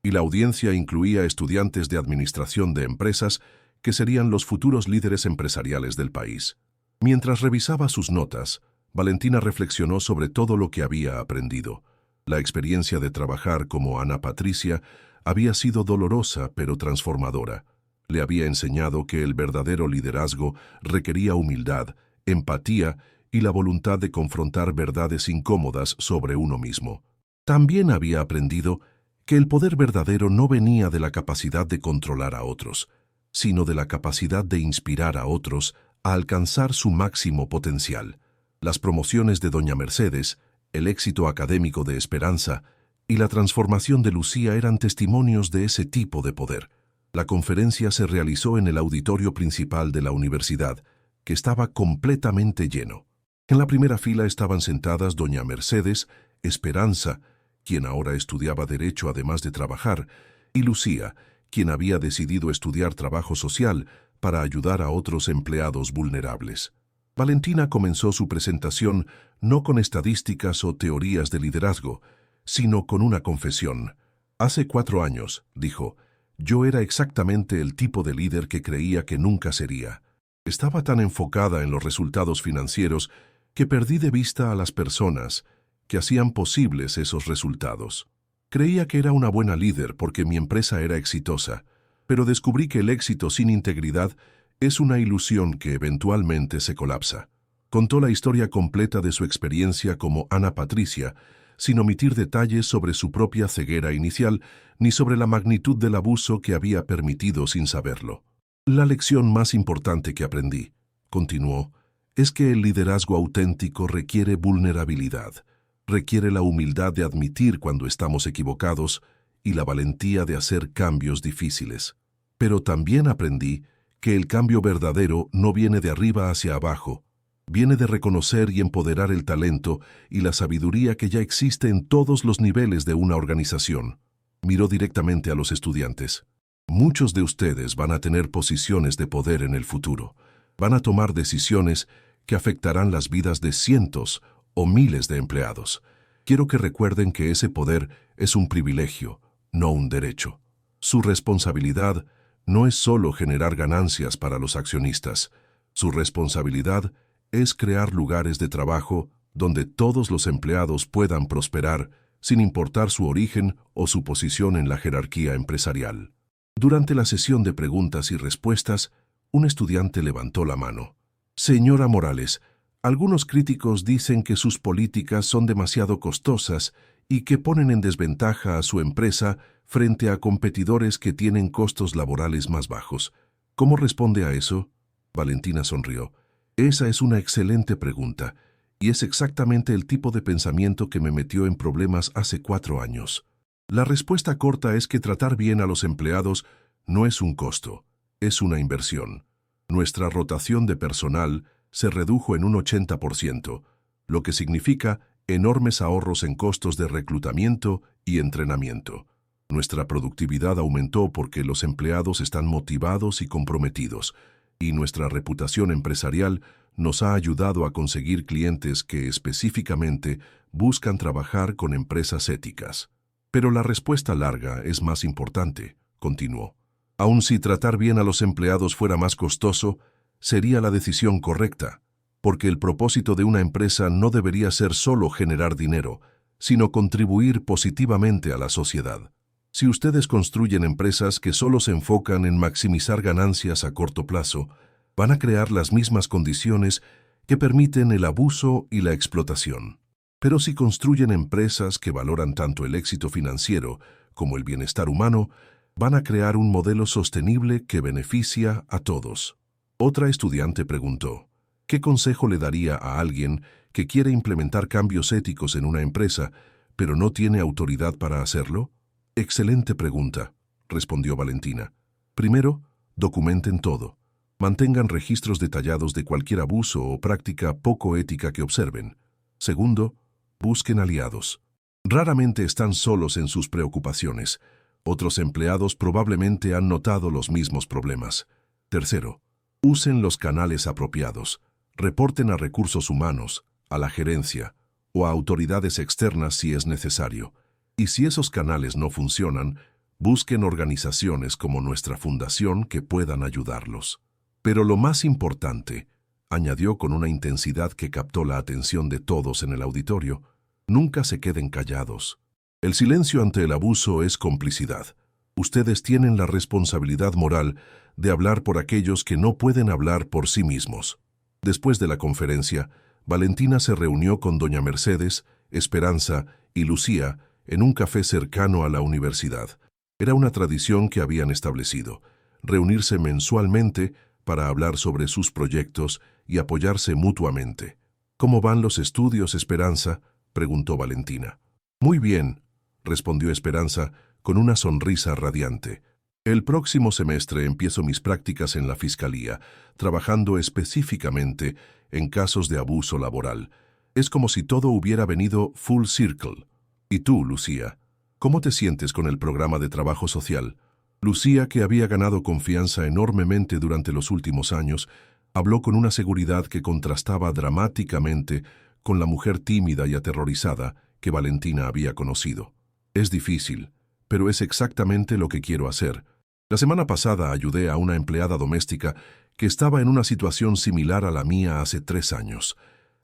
y la audiencia incluía estudiantes de administración de empresas que serían los futuros líderes empresariales del país. Mientras revisaba sus notas, Valentina reflexionó sobre todo lo que había aprendido. La experiencia de trabajar como Ana Patricia había sido dolorosa pero transformadora. Le había enseñado que el verdadero liderazgo requería humildad, empatía y la voluntad de confrontar verdades incómodas sobre uno mismo. También había aprendido que el poder verdadero no venía de la capacidad de controlar a otros, sino de la capacidad de inspirar a otros a alcanzar su máximo potencial. Las promociones de Doña Mercedes, el éxito académico de Esperanza y la transformación de Lucía eran testimonios de ese tipo de poder. La conferencia se realizó en el auditorio principal de la universidad, que estaba completamente lleno. En la primera fila estaban sentadas Doña Mercedes, Esperanza, quien ahora estudiaba Derecho además de trabajar, y Lucía, quien había decidido estudiar trabajo social para ayudar a otros empleados vulnerables. Valentina comenzó su presentación no con estadísticas o teorías de liderazgo, sino con una confesión. «Hace 4 años», dijo, «yo era exactamente el tipo de líder que creía que nunca sería. Estaba tan enfocada en los resultados financieros que perdí de vista a las personas, que hacían posibles esos resultados. Creía que era una buena líder porque mi empresa era exitosa, pero descubrí que el éxito sin integridad es una ilusión que eventualmente se colapsa. Contó la historia completa de su experiencia como Ana Patricia, sin omitir detalles sobre su propia ceguera inicial ni sobre la magnitud del abuso que había permitido sin saberlo. La lección más importante que aprendí, continuó, es que el liderazgo auténtico requiere vulnerabilidad, requiere la humildad de admitir cuando estamos equivocados y la valentía de hacer cambios difíciles. Pero también aprendí que el cambio verdadero no viene de arriba hacia abajo, viene de reconocer y empoderar el talento y la sabiduría que ya existe en todos los niveles de una organización. Miró directamente a los estudiantes. Muchos de ustedes van a tener posiciones de poder en el futuro. Van a tomar decisiones que afectarán las vidas de cientos o miles de empleados. Quiero que recuerden que ese poder es un privilegio, no un derecho. Su responsabilidad no es solo generar ganancias para los accionistas. Su responsabilidad es crear lugares de trabajo donde todos los empleados puedan prosperar sin importar su origen o su posición en la jerarquía empresarial. Durante la sesión de preguntas y respuestas, un estudiante levantó la mano. Señora Morales, algunos críticos dicen que sus políticas son demasiado costosas y que ponen en desventaja a su empresa frente a competidores que tienen costos laborales más bajos. ¿Cómo responde a eso? Valentina sonrió. Esa es una excelente pregunta, y es exactamente el tipo de pensamiento que me metió en problemas hace 4 años. La respuesta corta es que tratar bien a los empleados no es un costo, es una inversión. Nuestra rotación de personal se redujo en un 80%, lo que significa enormes ahorros en costos de reclutamiento y entrenamiento. Nuestra productividad aumentó porque los empleados están motivados y comprometidos, y nuestra reputación empresarial nos ha ayudado a conseguir clientes que específicamente buscan trabajar con empresas éticas. Pero la respuesta larga es más importante, continuó. Aun si tratar bien a los empleados fuera más costoso, sería la decisión correcta, porque el propósito de una empresa no debería ser solo generar dinero, sino contribuir positivamente a la sociedad. Si ustedes construyen empresas que solo se enfocan en maximizar ganancias a corto plazo, van a crear las mismas condiciones que permiten el abuso y la explotación. Pero si construyen empresas que valoran tanto el éxito financiero como el bienestar humano, van a crear un modelo sostenible que beneficia a todos. Otra estudiante preguntó, ¿qué consejo le daría a alguien que quiere implementar cambios éticos en una empresa, pero no tiene autoridad para hacerlo? Excelente pregunta, respondió Valentina. Primero, documenten todo. Mantengan registros detallados de cualquier abuso o práctica poco ética que observen. Segundo, busquen aliados. Raramente están solos en sus preocupaciones. Otros empleados probablemente han notado los mismos problemas. Tercero, usen los canales apropiados. Reporten a recursos humanos, a la gerencia o a autoridades externas si es necesario. Y si esos canales no funcionan, busquen organizaciones como nuestra fundación que puedan ayudarlos. Pero lo más importante, añadió con una intensidad que captó la atención de todos en el auditorio, nunca se queden callados. El silencio ante el abuso es complicidad. Ustedes tienen la responsabilidad moral de hablar por aquellos que no pueden hablar por sí mismos. Después de la conferencia, Valentina se reunió con doña Mercedes, Esperanza y Lucía en un café cercano a la universidad. Era una tradición que habían establecido, reunirse mensualmente para hablar sobre sus proyectos y apoyarse mutuamente. ¿Cómo van los estudios, Esperanza?, preguntó Valentina. Muy bien, respondió Esperanza con una sonrisa radiante. El próximo semestre empiezo mis prácticas en la Fiscalía, trabajando específicamente en casos de abuso laboral. Es como si todo hubiera venido full circle. ¿Y tú, Lucía? ¿Cómo te sientes con el programa de trabajo social? Lucía, que había ganado confianza enormemente durante los últimos años, habló con una seguridad que contrastaba dramáticamente con la mujer tímida y aterrorizada que Valentina había conocido. Es difícil, pero es exactamente lo que quiero hacer. La semana pasada ayudé a una empleada doméstica que estaba en una situación similar a la mía hace 3 años.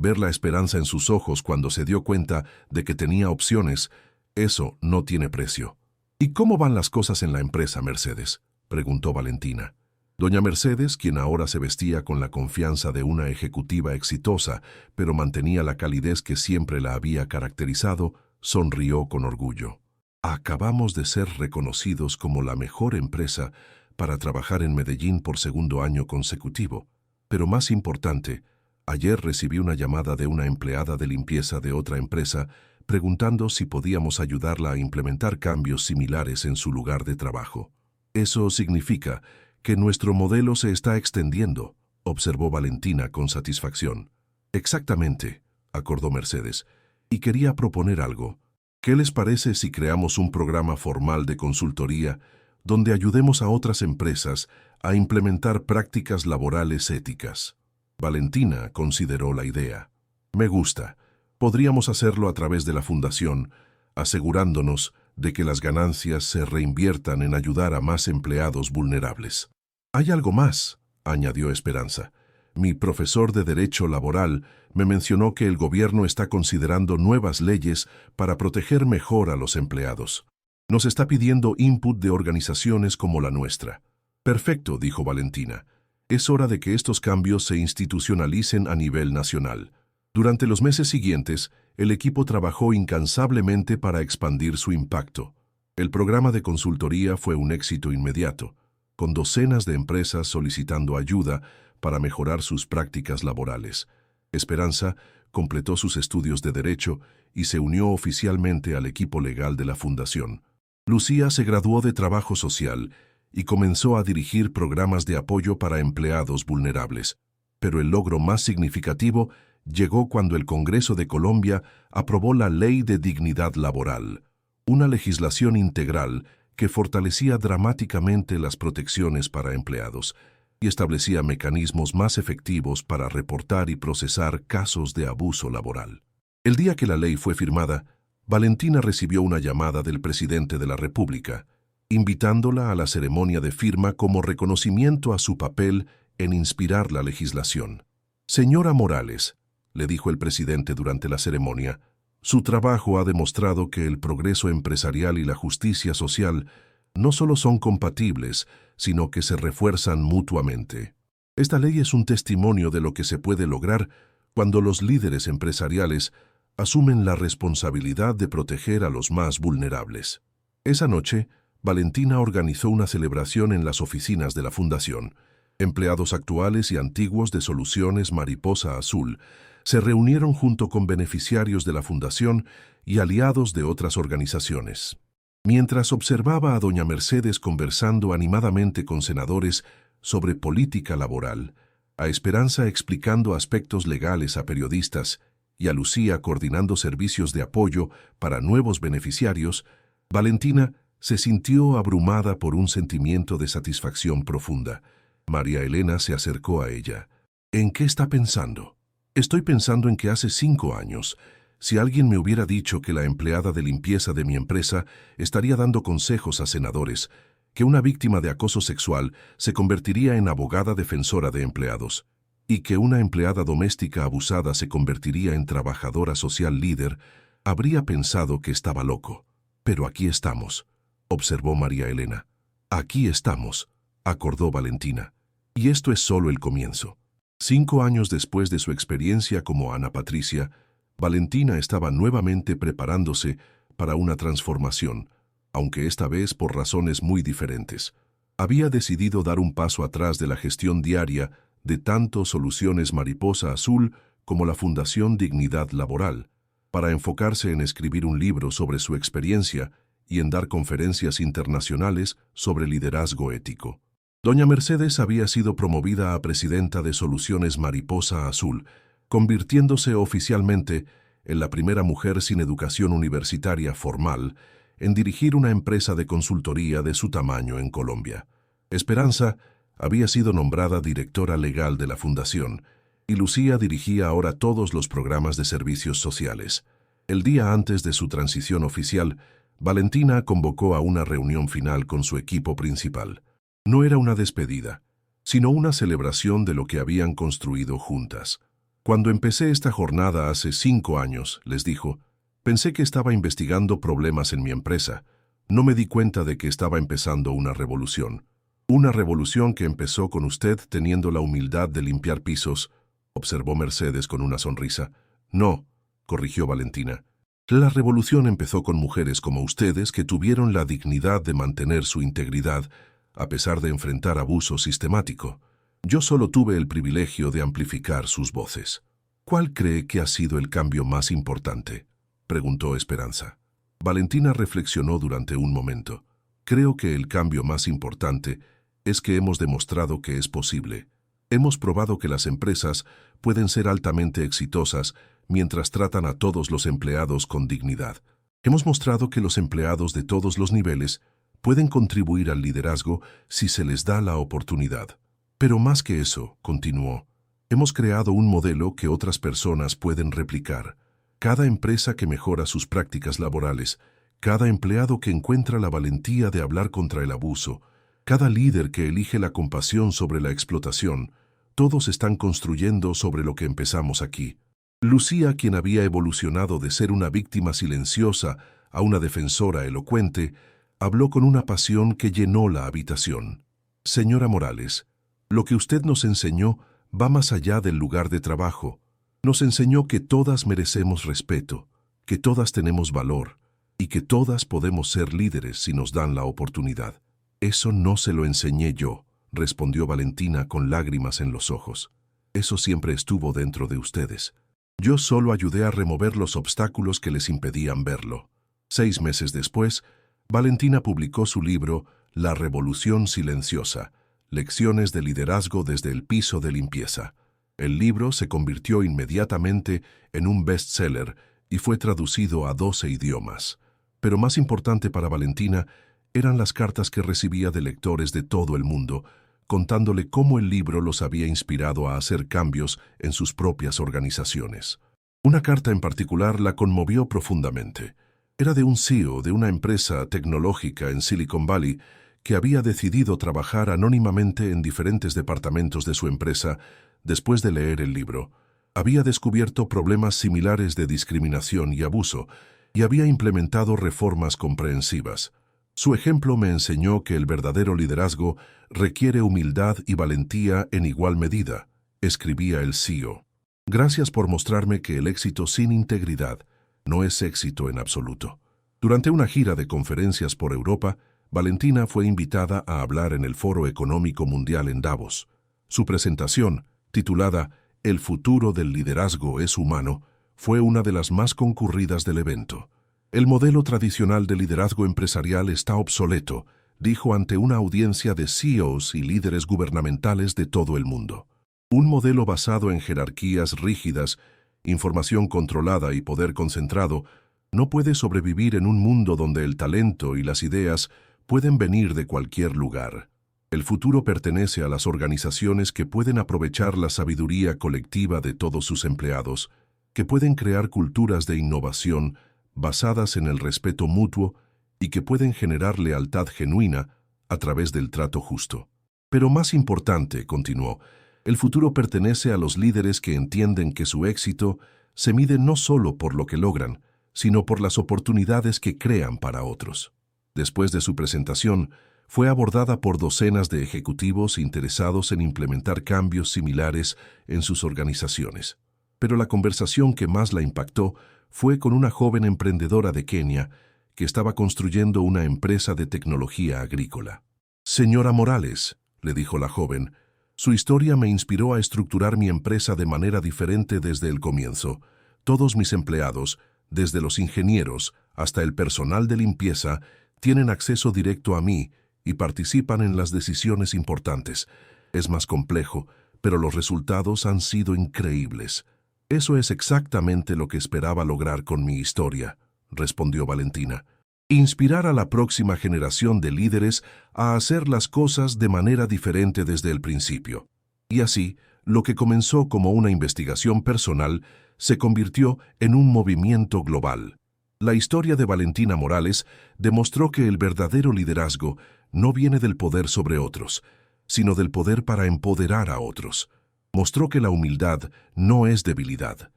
Ver la esperanza en sus ojos cuando se dio cuenta de que tenía opciones, eso no tiene precio. ¿Y cómo van las cosas en la empresa, Mercedes?, preguntó Valentina. Doña Mercedes, quien ahora se vestía con la confianza de una ejecutiva exitosa, pero mantenía la calidez que siempre la había caracterizado, sonrió con orgullo. Acabamos de ser reconocidos como la mejor empresa para trabajar en Medellín por segundo año consecutivo. Pero más importante, ayer recibí una llamada de una empleada de limpieza de otra empresa preguntando si podíamos ayudarla a implementar cambios similares en su lugar de trabajo. Eso significa que nuestro modelo se está extendiendo, observó Valentina con satisfacción. Exactamente, acordó Mercedes, y quería proponer algo. ¿Qué les parece si creamos un programa formal de consultoría donde ayudemos a otras empresas a implementar prácticas laborales éticas? Valentina consideró la idea. Me gusta. Podríamos hacerlo a través de la fundación, asegurándonos de que las ganancias se reinviertan en ayudar a más empleados vulnerables. Hay algo más, añadió Esperanza. Mi profesor de Derecho Laboral me mencionó que el gobierno está considerando nuevas leyes para proteger mejor a los empleados. Nos está pidiendo input de organizaciones como la nuestra. Perfecto, dijo Valentina. Es hora de que estos cambios se institucionalicen a nivel nacional. Durante los meses siguientes, el equipo trabajó incansablemente para expandir su impacto. El programa de consultoría fue un éxito inmediato, con docenas de empresas solicitando ayuda para mejorar sus prácticas laborales. Esperanza completó sus estudios de Derecho y se unió oficialmente al equipo legal de la Fundación. Lucía se graduó de Trabajo Social y comenzó a dirigir programas de apoyo para empleados vulnerables. Pero el logro más significativo llegó cuando el Congreso de Colombia aprobó la Ley de Dignidad Laboral, una legislación integral que fortalecía dramáticamente las protecciones para empleados y establecía mecanismos más efectivos para reportar y procesar casos de abuso laboral. El día que la ley fue firmada, Valentina recibió una llamada del presidente de la República, invitándola a la ceremonia de firma como reconocimiento a su papel en inspirar la legislación. Señora Morales, le dijo el presidente durante la ceremonia, su trabajo ha demostrado que el progreso empresarial y la justicia social no solo son compatibles, sino que se refuerzan mutuamente. Esta ley es un testimonio de lo que se puede lograr cuando los líderes empresariales asumen la responsabilidad de proteger a los más vulnerables. Esa noche, Valentina organizó una celebración en las oficinas de la Fundación. Empleados actuales y antiguos de Soluciones Mariposa Azul se reunieron junto con beneficiarios de la Fundación y aliados de otras organizaciones. Mientras observaba a doña Mercedes conversando animadamente con senadores sobre política laboral, a Esperanza explicando aspectos legales a periodistas y a Lucía coordinando servicios de apoyo para nuevos beneficiarios, Valentina se sintió abrumada por un sentimiento de satisfacción profunda. María Elena se acercó a ella. ¿En qué está pensando? Estoy pensando en que hace 5 años, si alguien me hubiera dicho que la empleada de limpieza de mi empresa estaría dando consejos a senadores, que una víctima de acoso sexual se convertiría en abogada defensora de empleados, y que una empleada doméstica abusada se convertiría en trabajadora social líder, habría pensado que estaba loco. Pero aquí estamos, observó María Elena. Aquí estamos, acordó Valentina. Y esto es solo el comienzo. 5 años después de su experiencia como Ana Patricia, Valentina estaba nuevamente preparándose para una transformación, aunque esta vez por razones muy diferentes. Había decidido dar un paso atrás de la gestión diaria de tanto Soluciones Mariposa Azul como la Fundación Dignidad Laboral, para enfocarse en escribir un libro sobre su experiencia y en dar conferencias internacionales sobre liderazgo ético. Doña Mercedes había sido promovida a presidenta de Soluciones Mariposa Azul, convirtiéndose oficialmente en la primera mujer sin educación universitaria formal en dirigir una empresa de consultoría de su tamaño en Colombia. Esperanza había sido nombrada directora legal de la Fundación, y Lucía dirigía ahora todos los programas de servicios sociales. El día antes de su transición oficial, Valentina convocó a una reunión final con su equipo principal. No era una despedida, sino una celebración de lo que habían construido juntas. Cuando empecé esta jornada hace 5 años, les dijo, pensé que estaba investigando problemas en mi empresa. No me di cuenta de que estaba empezando una revolución. Una revolución que empezó con usted teniendo la humildad de limpiar pisos, observó Mercedes con una sonrisa. No, corrigió Valentina. La revolución empezó con mujeres como ustedes que tuvieron la dignidad de mantener su integridad a pesar de enfrentar abuso sistemático. Yo solo tuve el privilegio de amplificar sus voces. ¿Cuál cree que ha sido el cambio más importante?, preguntó Esperanza. Valentina reflexionó durante un momento. Creo que el cambio más importante es que hemos demostrado que es posible. Hemos probado que las empresas pueden ser altamente exitosas mientras tratan a todos los empleados con dignidad. Hemos mostrado que los empleados de todos los niveles pueden contribuir al liderazgo si se les da la oportunidad. Pero más que eso, continuó, hemos creado un modelo que otras personas pueden replicar. Cada empresa que mejora sus prácticas laborales, cada empleado que encuentra la valentía de hablar contra el abuso, cada líder que elige la compasión sobre la explotación, todos están construyendo sobre lo que empezamos aquí. Lucía, quien había evolucionado de ser una víctima silenciosa a una defensora elocuente, habló con una pasión que llenó la habitación. Señora Morales, lo que usted nos enseñó va más allá del lugar de trabajo. Nos enseñó que todas merecemos respeto, que todas tenemos valor y que todas podemos ser líderes si nos dan la oportunidad. Eso no se lo enseñé yo, respondió Valentina con lágrimas en los ojos. Eso siempre estuvo dentro de ustedes. Yo solo ayudé a remover los obstáculos que les impedían verlo. 6 meses después, Valentina publicó su libro La Revolución Silenciosa, Lecciones de liderazgo desde el piso de limpieza. El libro se convirtió inmediatamente en un bestseller y fue traducido a 12 idiomas. Pero más importante para Valentina eran las cartas que recibía de lectores de todo el mundo, contándole cómo el libro los había inspirado a hacer cambios en sus propias organizaciones. Una carta en particular la conmovió profundamente. Era de un CEO de una empresa tecnológica en Silicon Valley que había decidido trabajar anónimamente en diferentes departamentos de su empresa después de leer el libro. Había descubierto problemas similares de discriminación y abuso y había implementado reformas comprensivas. Su ejemplo me enseñó que el verdadero liderazgo requiere humildad y valentía en igual medida, escribía el CEO. Gracias por mostrarme que el éxito sin integridad no es éxito en absoluto. Durante una gira de conferencias por Europa, Valentina fue invitada a hablar en el Foro Económico Mundial en Davos. Su presentación, titulada El futuro del liderazgo es humano, fue una de las más concurridas del evento. El modelo tradicional de liderazgo empresarial está obsoleto, dijo ante una audiencia de CEOs y líderes gubernamentales de todo el mundo. Un modelo basado en jerarquías rígidas, información controlada y poder concentrado no puede sobrevivir en un mundo donde el talento y las ideas pueden venir de cualquier lugar. El futuro pertenece a las organizaciones que pueden aprovechar la sabiduría colectiva de todos sus empleados, que pueden crear culturas de innovación basadas en el respeto mutuo y que pueden generar lealtad genuina a través del trato justo. Pero más importante, continuó, el futuro pertenece a los líderes que entienden que su éxito se mide no solo por lo que logran, sino por las oportunidades que crean para otros. Después de su presentación, fue abordada por docenas de ejecutivos interesados en implementar cambios similares en sus organizaciones. Pero la conversación que más la impactó fue con una joven emprendedora de Kenia que estaba construyendo una empresa de tecnología agrícola. Señora Morales, le dijo la joven, su historia me inspiró a estructurar mi empresa de manera diferente desde el comienzo. Todos mis empleados, desde los ingenieros hasta el personal de limpieza, tienen acceso directo a mí y participan en las decisiones importantes. Es más complejo, pero los resultados han sido increíbles. Eso es exactamente lo que esperaba lograr con mi historia, respondió Valentina. Inspirar a la próxima generación de líderes a hacer las cosas de manera diferente desde el principio. Y así, lo que comenzó como una investigación personal se convirtió en un movimiento global. La historia de Valentina Morales demostró que el verdadero liderazgo no viene del poder sobre otros, sino del poder para empoderar a otros. Mostró que la humildad no es debilidad,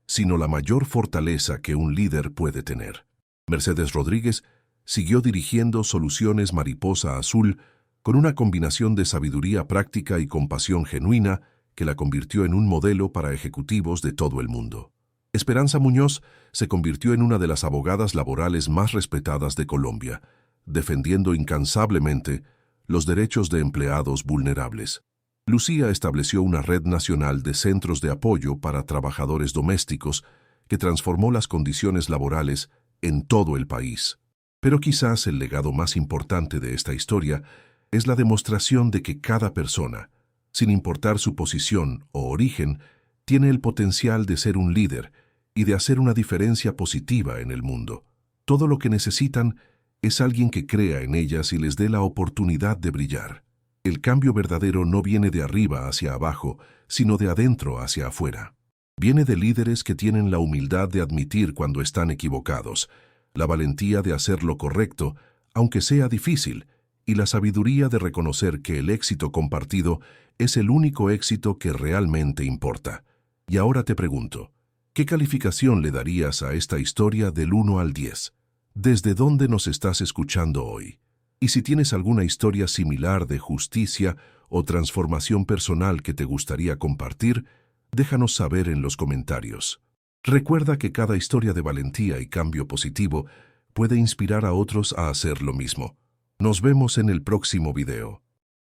sino la mayor fortaleza que un líder puede tener. Mercedes Rodríguez siguió dirigiendo Soluciones Mariposa Azul con una combinación de sabiduría práctica y compasión genuina que la convirtió en un modelo para ejecutivos de todo el mundo. Esperanza Muñoz se convirtió en una de las abogadas laborales más respetadas de Colombia, defendiendo incansablemente los derechos de empleados vulnerables. Lucía estableció una red nacional de centros de apoyo para trabajadores domésticos que transformó las condiciones laborales en todo el país. Pero quizás el legado más importante de esta historia es la demostración de que cada persona, sin importar su posición o origen, tiene el potencial de ser un líder y de hacer una diferencia positiva en el mundo. Todo lo que necesitan es alguien que crea en ellas y les dé la oportunidad de brillar. El cambio verdadero no viene de arriba hacia abajo, sino de adentro hacia afuera. Viene de líderes que tienen la humildad de admitir cuando están equivocados, la valentía de hacer lo correcto, aunque sea difícil, y la sabiduría de reconocer que el éxito compartido es el único éxito que realmente importa. Y ahora te pregunto, ¿qué calificación le darías a esta historia del 1 al 10? ¿Desde dónde nos estás escuchando hoy? Y si tienes alguna historia similar de justicia o transformación personal que te gustaría compartir, déjanos saber en los comentarios. Recuerda que cada historia de valentía y cambio positivo puede inspirar a otros a hacer lo mismo. Nos vemos en el próximo video.